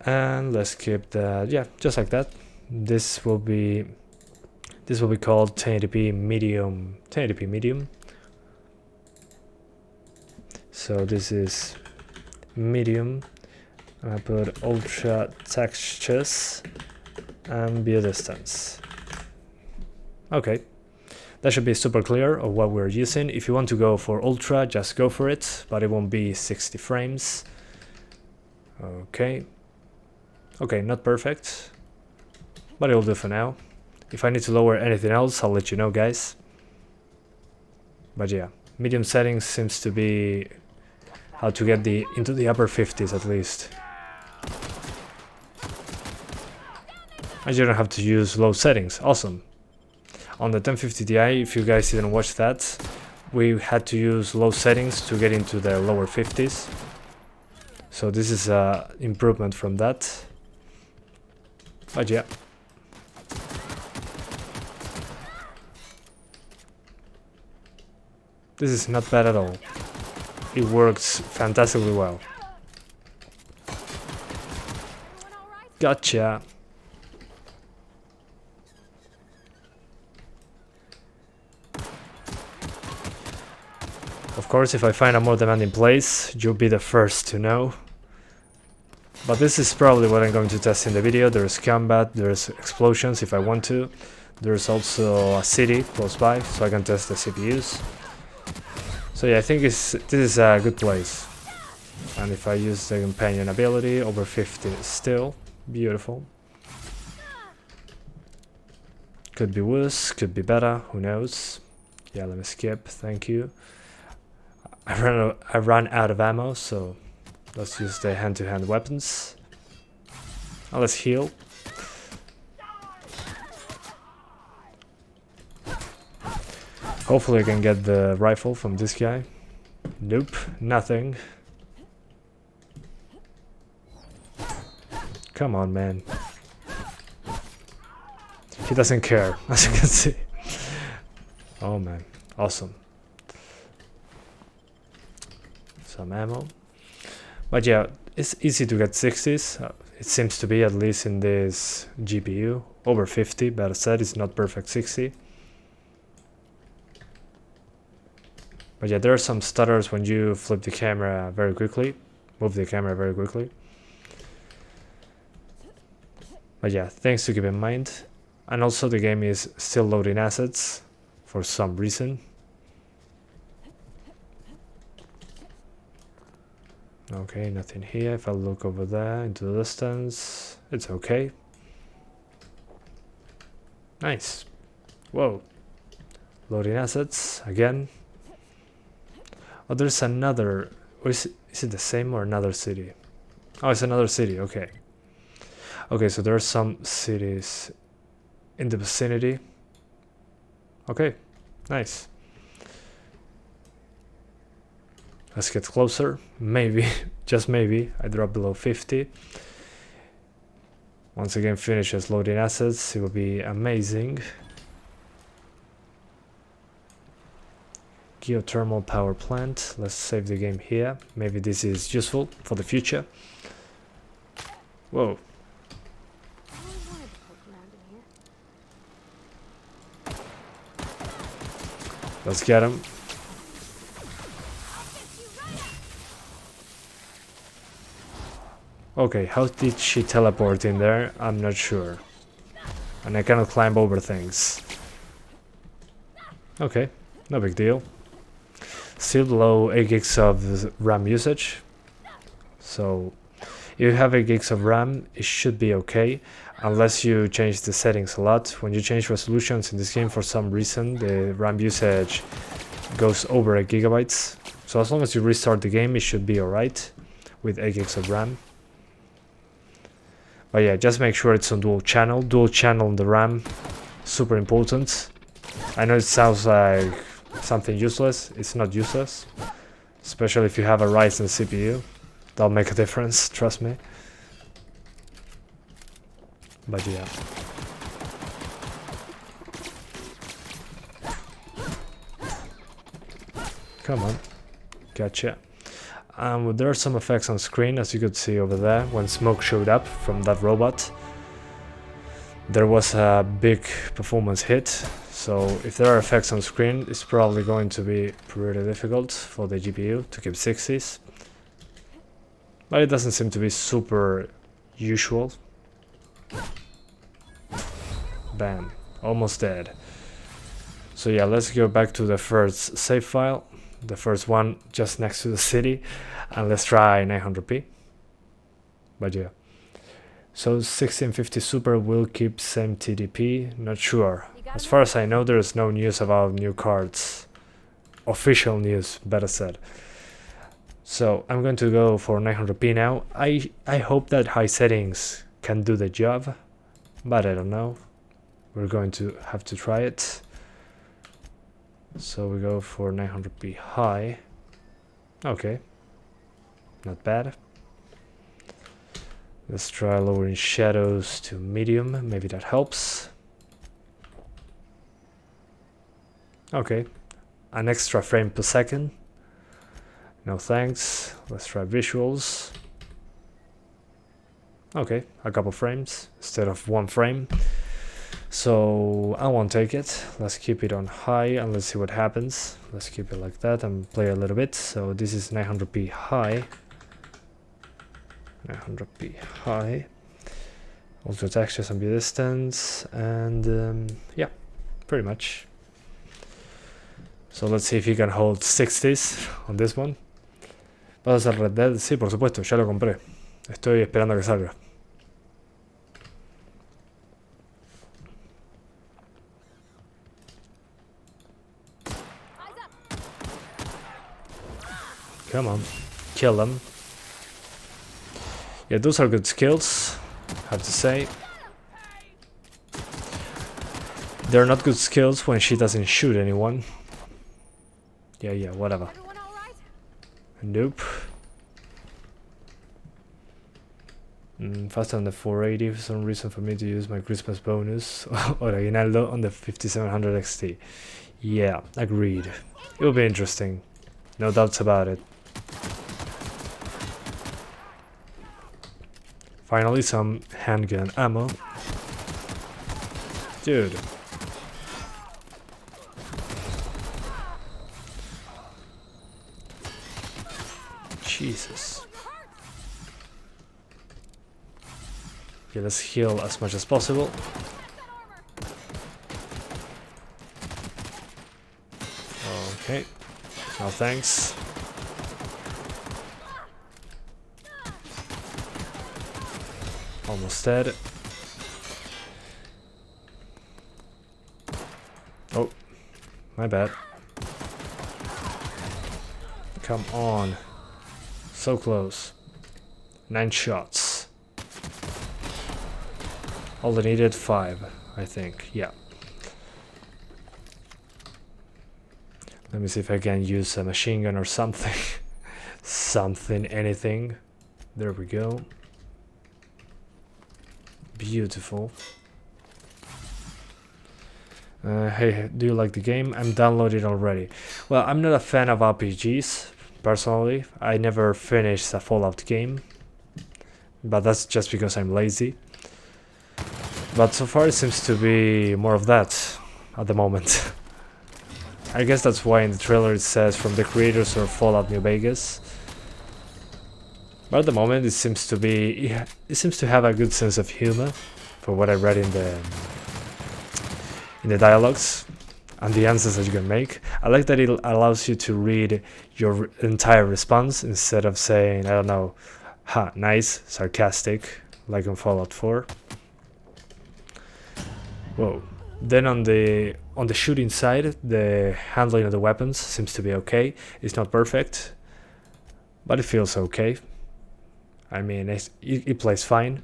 And let's keep the, yeah, just like that. This will be called 1080p medium. 1080p medium. So this is medium. I put ultra textures and view distance. Okay. That should be super clear of what we're using. If you want to go for ultra, just go for it, but it won't be 60 frames. Okay. Okay, not perfect, but it'll do for now. If I need to lower anything else, I'll let you know, guys. But yeah, medium settings seems to be how to get into the upper 50s at least. And you don't have to use low settings. Awesome. On the 1050 Ti, if you guys didn't watch that, we had to use low settings to get into the lower 50s. So this is an improvement from that. But yeah. This is not bad at all. It works fantastically well. Gotcha. Of course, if I find a more demanding place, you'll be the first to know. But this is probably what I'm going to test in the video. There's combat, there's explosions if I want to. There's also a city close by, so I can test the CPUs. So yeah, I think this is a good place. And if I use the companion ability, over 50 still. Beautiful. Could be worse, could be better, who knows. Yeah, let me skip, thank you. I ran out of ammo, so let's use the hand-to-hand weapons. Now let's heal. Hopefully I can get the rifle from this guy. Nope, nothing. Come on, man. He doesn't care, as you can see. Oh man, awesome. Some ammo. But yeah, it's easy to get 60s. It seems to be, at least in this GPU. Over 50, better said, it's not perfect 60. But yeah, there are some stutters when you flip the camera very quickly. Move the camera very quickly. But yeah, things to keep in mind. And also the game is still loading assets for some reason. Okay, nothing here. If I look over there into the distance, it's okay. Nice. Whoa. Loading assets again. Oh, there's another. Or is it the same or another city? Oh, it's another city. Okay. Okay, so there are some cities in the vicinity. Okay, nice. Let's get closer. Maybe, just maybe, I drop below 50. Once again, finishes loading assets. It will be amazing. Geothermal power plant. Let's save the game here. Maybe this is useful for the future. Whoa. Let's get him. Okay, how did she teleport in there? I'm not sure. And I cannot climb over things. Okay, no big deal. Still below 8 gigs of RAM usage. So If you have 8 gigs of RAM, it should be okay, unless you change the settings a lot. When you change resolutions in this game, for some reason, the RAM usage goes over 8 gigabytes. So as long as you restart the game, it should be alright with 8 gigs of RAM. But yeah, just make sure it's on dual channel. Dual channel on the RAM, super important. I know it sounds like something useless. It's not useless, especially if you have a Ryzen CPU. That'll make a difference, trust me. But yeah. Come on. Gotcha. There are some effects on screen, as you could see over there, when smoke showed up from that robot. There was a big performance hit, so if there are effects on screen, it's probably going to be pretty difficult for the GPU to keep 60s. But it doesn't seem to be super usual. Bam, almost dead. So yeah, let's go back to the first save file, the first one just next to the city, and let's try 900p. But yeah, so 1650 Super will keep same TDP, not sure. As far as I know, there's no news about new cards. Official news, better said. So I'm going to go for 900p now. I hope that high settings can do the job, but I don't know. We're going to have to try it. So we go for 900p high. Okay, not bad. Let's try lowering shadows to medium, maybe that helps. Okay, an extra frame per second. No thanks. Let's try visuals. Okay, a couple frames instead of 1 frame. So I won't take it. Let's keep it on high and let's see what happens. Let's keep it like that and play a little bit. So this is 900p high. 900p high. Ultra textures and distance, and yeah, pretty much. So let's see if you can hold 60s on this one. ¿Vas a hacer Red Dead? Sí, por supuesto, ya lo compré. Estoy esperando a que salga. Come on, kill them. Yeah, those are good skills, I have to say. They're not good skills when she doesn't shoot anyone. Yeah, whatever. Nope. Faster on the 480 for some reason for me to use my Christmas bonus or aguinaldo on the 5700 XT. Yeah, agreed. It will be interesting. No doubts about it. Finally, some handgun ammo. Dude. Jesus. Okay, let's heal as much as possible. Okay. No thanks. Almost dead. Oh, my bad. Come on. So close. 9 shots. All I needed 5, I think. Yeah. Let me see if I can use a machine gun or something. Something, anything. There we go. Beautiful. Hey, do you like the game? I'm downloaded already. Well, I'm not a fan of RPGs, personally. I never finished a Fallout game, but that's just because I'm lazy. But so far it seems to be more of that at the moment. I guess that's why in the trailer it says from the creators of Fallout New Vegas. But at the moment it seems to be, it seems to have a good sense of humor, for what I read in the dialogues and the answers that you can make. I like that it allows you to read your entire response instead of saying, I don't know, Ha, nice, sarcastic, like on Fallout 4. Whoa. Then on the shooting side, the handling of the weapons seems to be okay. It's not perfect, but it feels okay. I mean, it plays fine.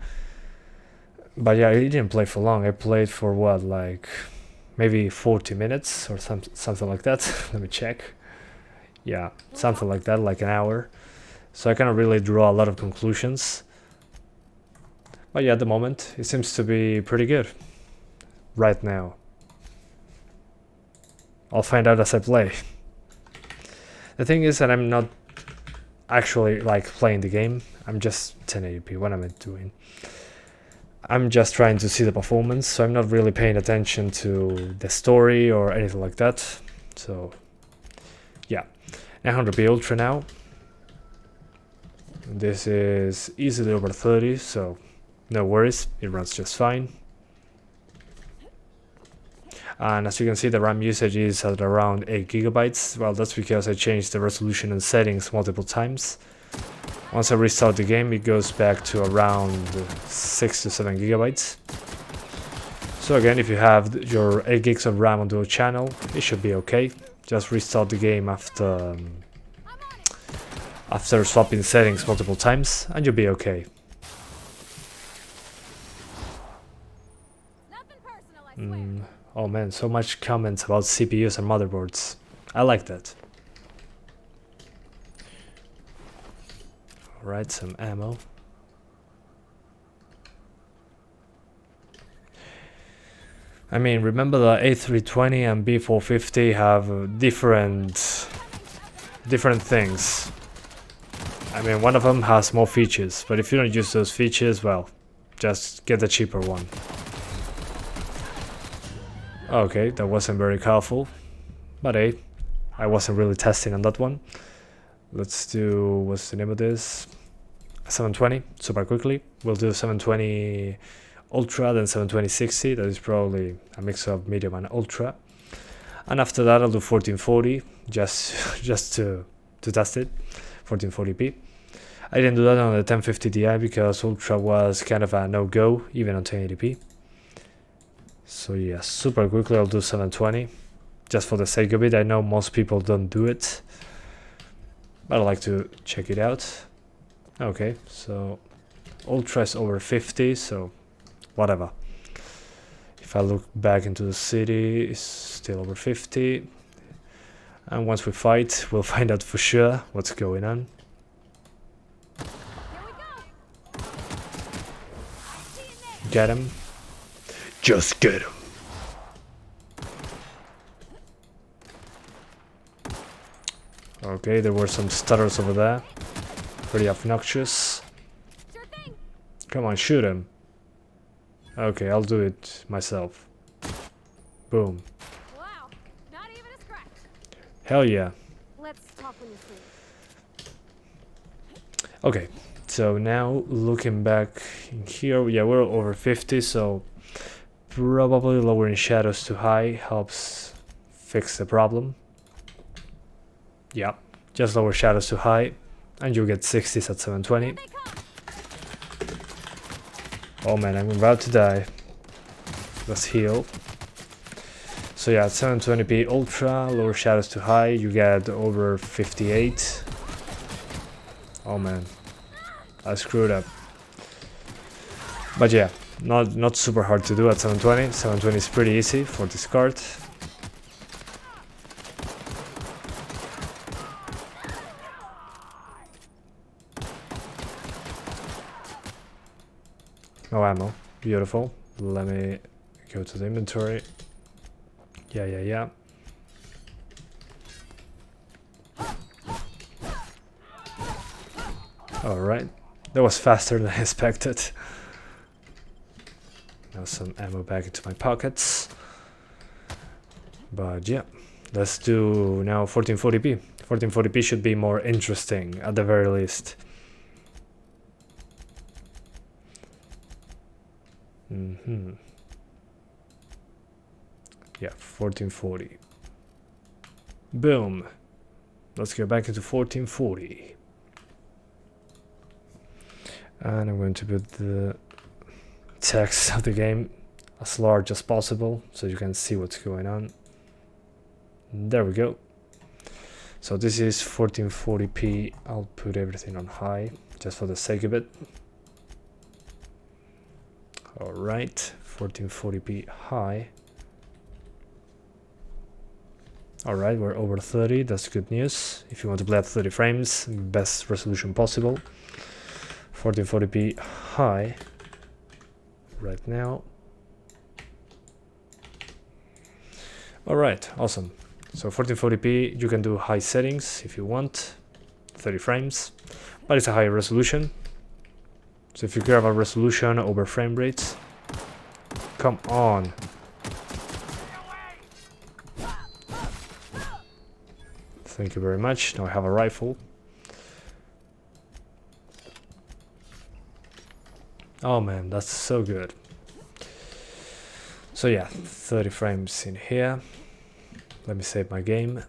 But yeah, it didn't play for long. I played for what, like maybe 40 minutes or something like that. Let me check. Yeah, something like that, like an hour. So I cannot really draw a lot of conclusions. But yeah, at the moment, it seems to be pretty good. Right now. I'll find out as I play. The thing is that I'm not actually like playing the game. I'm just 1080p. What am I doing? I'm just trying to see the performance, so I'm not really paying attention to the story or anything like that. So yeah, 900p Ultra now. This is easily over 30, so no worries, it runs just fine. And as you can see, the RAM usage is at around 8 gigabytes. Well, that's because I changed the resolution and settings multiple times. Once I restart the game, it goes back to around 6 to 7 gigabytes. So again, if you have your 8 gigs of RAM on dual channel, it should be okay. Just restart the game after swapping settings multiple times, and you'll be okay. Oh man, so much comments about CPUs and motherboards. I like that. Alright, some ammo. I mean, remember the A320 and B450 have different things. I mean, one of them has more features, but if you don't use those features, well, just get the cheaper one. Okay, that wasn't very powerful, but hey, I wasn't really testing on that one. Let's do, what's the name of this? 720, super quickly. We'll do 720 Ultra, then 720-60. That is probably a mix of medium and ultra. And after that, I'll do 1440, just to test it, 1440p. I didn't do that on the 1050 Ti because Ultra was kind of a no-go, even on 1080p. So yeah, super quickly I'll do 720, just for the sake of it. I know most people don't do it, but I like to check it out. Okay, so Ultra is over 50, so whatever. If I look back into the city, it's still over 50. And once we fight, we'll find out for sure what's going on. Get him. Just get him. Okay, there were some stutters over there. Pretty obnoxious. Come on, shoot him. Okay, I'll do it myself. Boom. Wow, not even a scratch. Hell yeah. Let's talk when you sleep. Okay, so now looking back in here, yeah, we're over 50, so probably lowering shadows to high helps fix the problem. Yeah, just lower shadows to high and you'll get 60s at 720. Oh man, I'm about to die. Let's heal. So yeah, at 720p Ultra, lower shadows to high, you get over 58. Oh man, I screwed up. But yeah, not super hard to do at 720. 720 is pretty easy for this card. No ammo. Beautiful. Let me go to the inventory. Yeah. Alright. That was faster than I expected. Now some ammo back into my pockets. But yeah, let's do now 1440p. 1440p should be more interesting at the very least. Yeah, 1440. Boom. Let's go back into 1440. And I'm going to put the text of the game as large as possible so you can see what's going on. There we go. So this is 1440p. I'll put everything on high just for the sake of it. Alright, 1440p high. Alright, we're over 30, that's good news. If you want to play at 30 frames, best resolution possible. 1440p high right now. Alright, awesome. So 1440p, you can do high settings if you want, 30 frames, but it's a higher resolution. So if you care about resolution over frame rates, come on. Thank you very much. Now I have a rifle. Oh man, that's so good. So yeah, 30 frames in here. Let me save my game.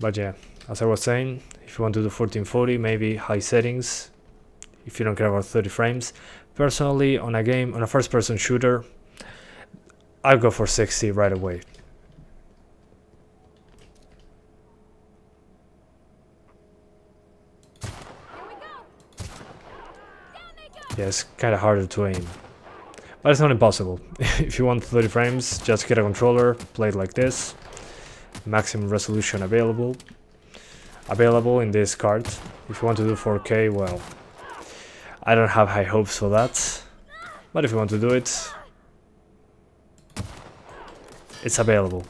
But yeah, as I was saying, if you want to do 1440, maybe high settings, if you don't care about 30 frames. Personally, on a game, on a first-person shooter, I'll go for 60 right away. Yeah, it's kind of harder to aim, but it's not impossible. If you want 30 frames, just get a controller, play it like this. Maximum resolution available in this card. If you want to do 4K, well, I don't have high hopes for that, but if you want to do it, it's available.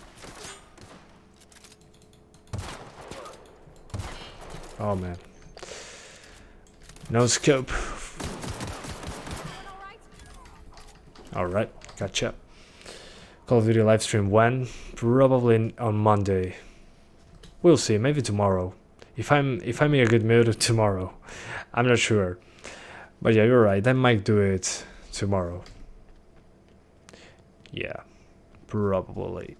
Oh man, no scope. Alright, gotcha. Call of Duty livestream when? Probably on Monday. We'll see, maybe tomorrow. If I'm in a good mood, tomorrow. I'm not sure. But yeah, you're right, I might do it tomorrow. Yeah, probably.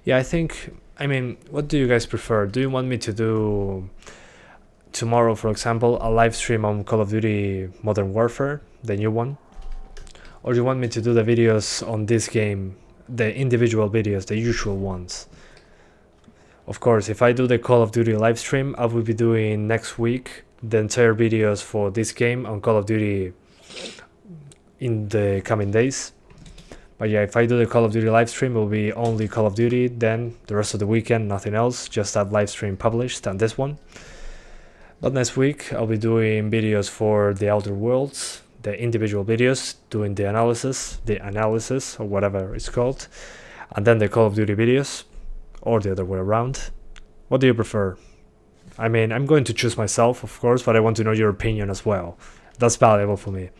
Yeah, I mean, what do you guys prefer? Do you want me to do tomorrow, for example, a live stream on Call of Duty Modern Warfare, the new one? Or do you want me to do the videos on this game, the individual videos, the usual ones? Of course, if I do the Call of Duty live stream, I will be doing next week the entire videos for this game on Call of Duty in the coming days. But yeah, if I do the Call of Duty live stream, it will be only Call of Duty, then the rest of the weekend, nothing else, just that live stream published and this one. But next week, I'll be doing videos for the Outer Worlds, the individual videos, doing the analysis or whatever it's called, and then the Call of Duty videos, or the other way around. What do you prefer? I mean, I'm going to choose myself, of course, but I want to know your opinion as well. That's valuable for me.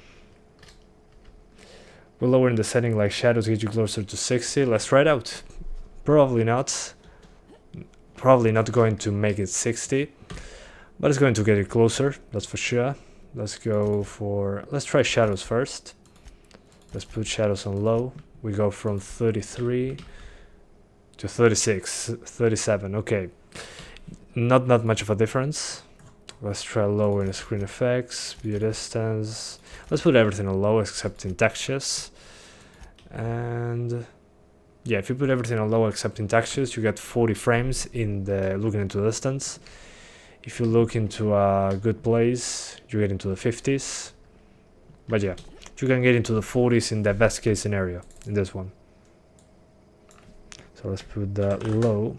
Will lowering the setting like shadows get you closer to 60? Let's try it out. Probably not. Probably not going to make it 60, but it's going to get it closer, that's for sure. Let's try shadows first. Let's put shadows on low. We go from 33 to 36, 37, okay. Not much of a difference. Let's try low in screen effects, view distance. Let's put everything on low except in textures. And yeah, if you put everything on low except in textures, you get 40 frames in the looking into distance. If you look into a good place, you get into the 50s. But yeah, you can get into the 40s in the best case scenario in this one. So let's put that low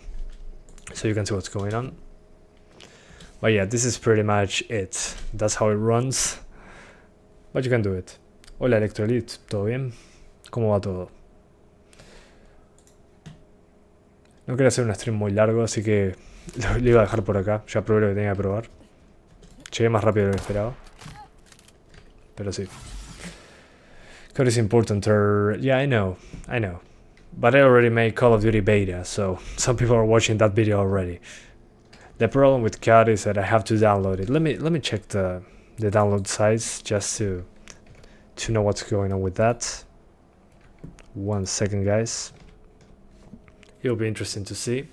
so you can see what's going on. But yeah, this is pretty much it. That's how it runs. But you can do it. Hola Electrolyte, ¿todo bien? ¿Cómo va todo? No quería hacer un stream muy largo, así que lo iba a dejar por acá. Ya probé lo que tenía que probar. Llegué más rápido de lo que esperaba. Pero sí. Code is important. Yeah, I know. But I already made Call of Duty beta, so some people are watching that video already. The problem with CAD is that I have to download it. Let me check the download size just to know what's going on with that. 1 second, guys. It'll be interesting to see.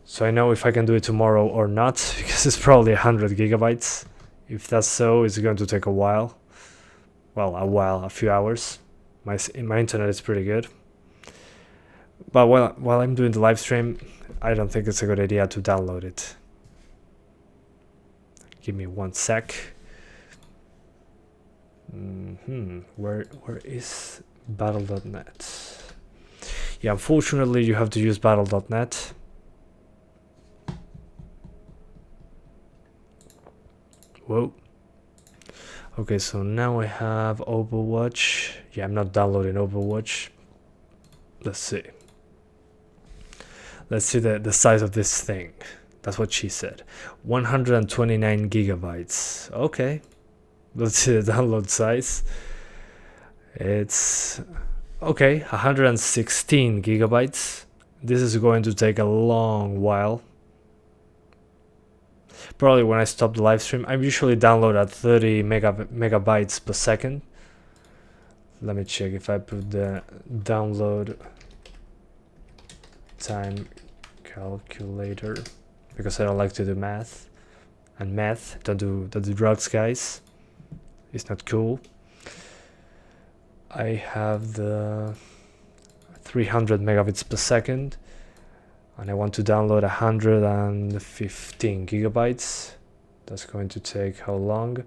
So I know if I can do it tomorrow or not, because it's probably 100 gigabytes. If that's so, it's going to take a while. Well, a few hours. My internet is pretty good. But while I'm doing the live stream, I don't think it's a good idea to download it. Give me 1 sec. Where is battle.net? Yeah, unfortunately you have to use battle.net. Whoa. Okay, so now I have Overwatch. Yeah, I'm not downloading Overwatch. Let's see. Let's see the size of this thing. That's what she said. 129 gigabytes. Okay. Let's see the download size. It's okay, 116 gigabytes. This is going to take a long while. Probably when I stop the live stream. I usually download at 30 megabytes per second. Let me check if I put the download time calculator, because I don't like to do math. And math, don't do drugs, guys. It's not cool. I have the 300 megabits per second, and I want to download 115 gigabytes. That's going to take how long?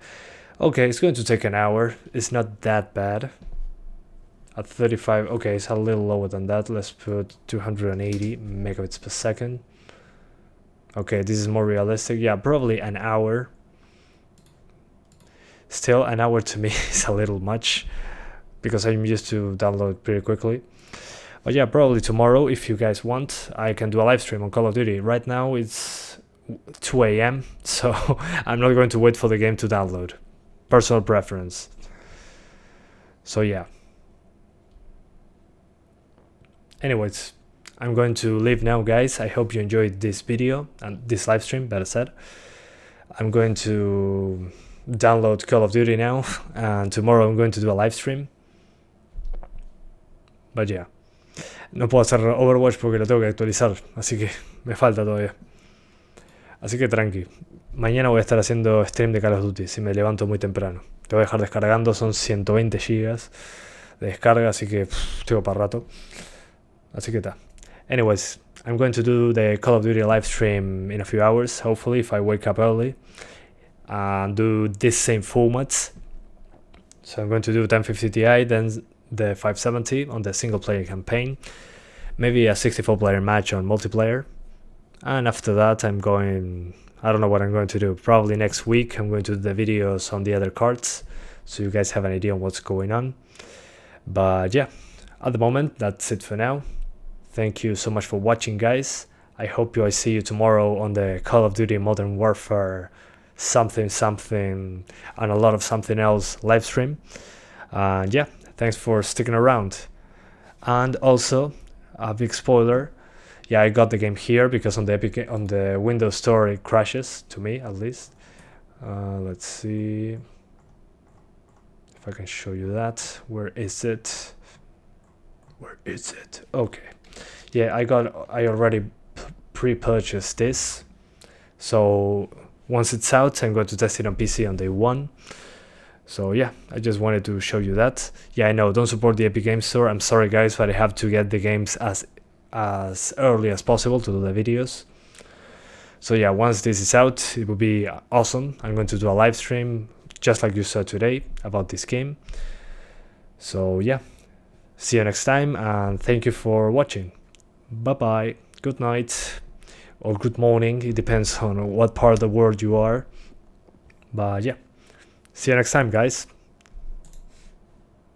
Okay, it's going to take an hour. It's not that bad. At 35, okay, it's a little lower than that. Let's put 280 megabits per second. Okay, this is more realistic. Yeah, probably an hour. Still, an hour to me is a little much, because I'm used to download pretty quickly. But yeah, probably tomorrow, if you guys want, I can do a live stream on Call of Duty. Right now it's 2 AM, so I'm not going to wait for the game to download. Personal preference. So yeah. Anyways, I'm going to leave now, guys. I hope you enjoyed this video and this live stream, better said. I'm going to download Call of Duty now, and tomorrow I'm going to do a live stream. But yeah, no puedo hacer Overwatch porque lo tengo que actualizar, así que me falta todavía. Así que tranqui, mañana voy a estar haciendo stream de Call of Duty si me levanto muy temprano. Te voy a dejar descargando, son 120 gigas de descarga, así que tengo para rato. Así que está. Anyways, I'm going to do the Call of Duty live stream in a few hours, hopefully, if I wake up early, and do this same formats. So I'm going to do 1050 Ti, then the 570 on the single player campaign, maybe a 64 player match on multiplayer, and after that I don't know what I'm going to do. Probably next week I'm going to do the videos on the other cards, so you guys have an idea on what's going on. But yeah, at the moment that's it for now. Thank you so much for watching, guys. I hope I see you tomorrow on the Call of Duty Modern Warfare something and a lot of something else live stream. And yeah, thanks for sticking around. And also a big spoiler, yeah, I got the game here because on the Windows Store it crashes, to me at least. Let's see if I can show you that. Where is it? Okay, yeah, I already pre-purchased this, so once it's out I'm going to test it on PC on day 1. So yeah, I just wanted to show you that. Yeah, I know, don't support the Epic Games Store. I'm sorry, guys, but I have to get the games as early as possible to do the videos. So yeah, once this is out, it will be awesome. I'm going to do a live stream, just like you saw today, about this game. So yeah, see you next time, and thank you for watching. Bye bye, good night, or good morning, it depends on what part of the world you are. But yeah, see you next time, guys.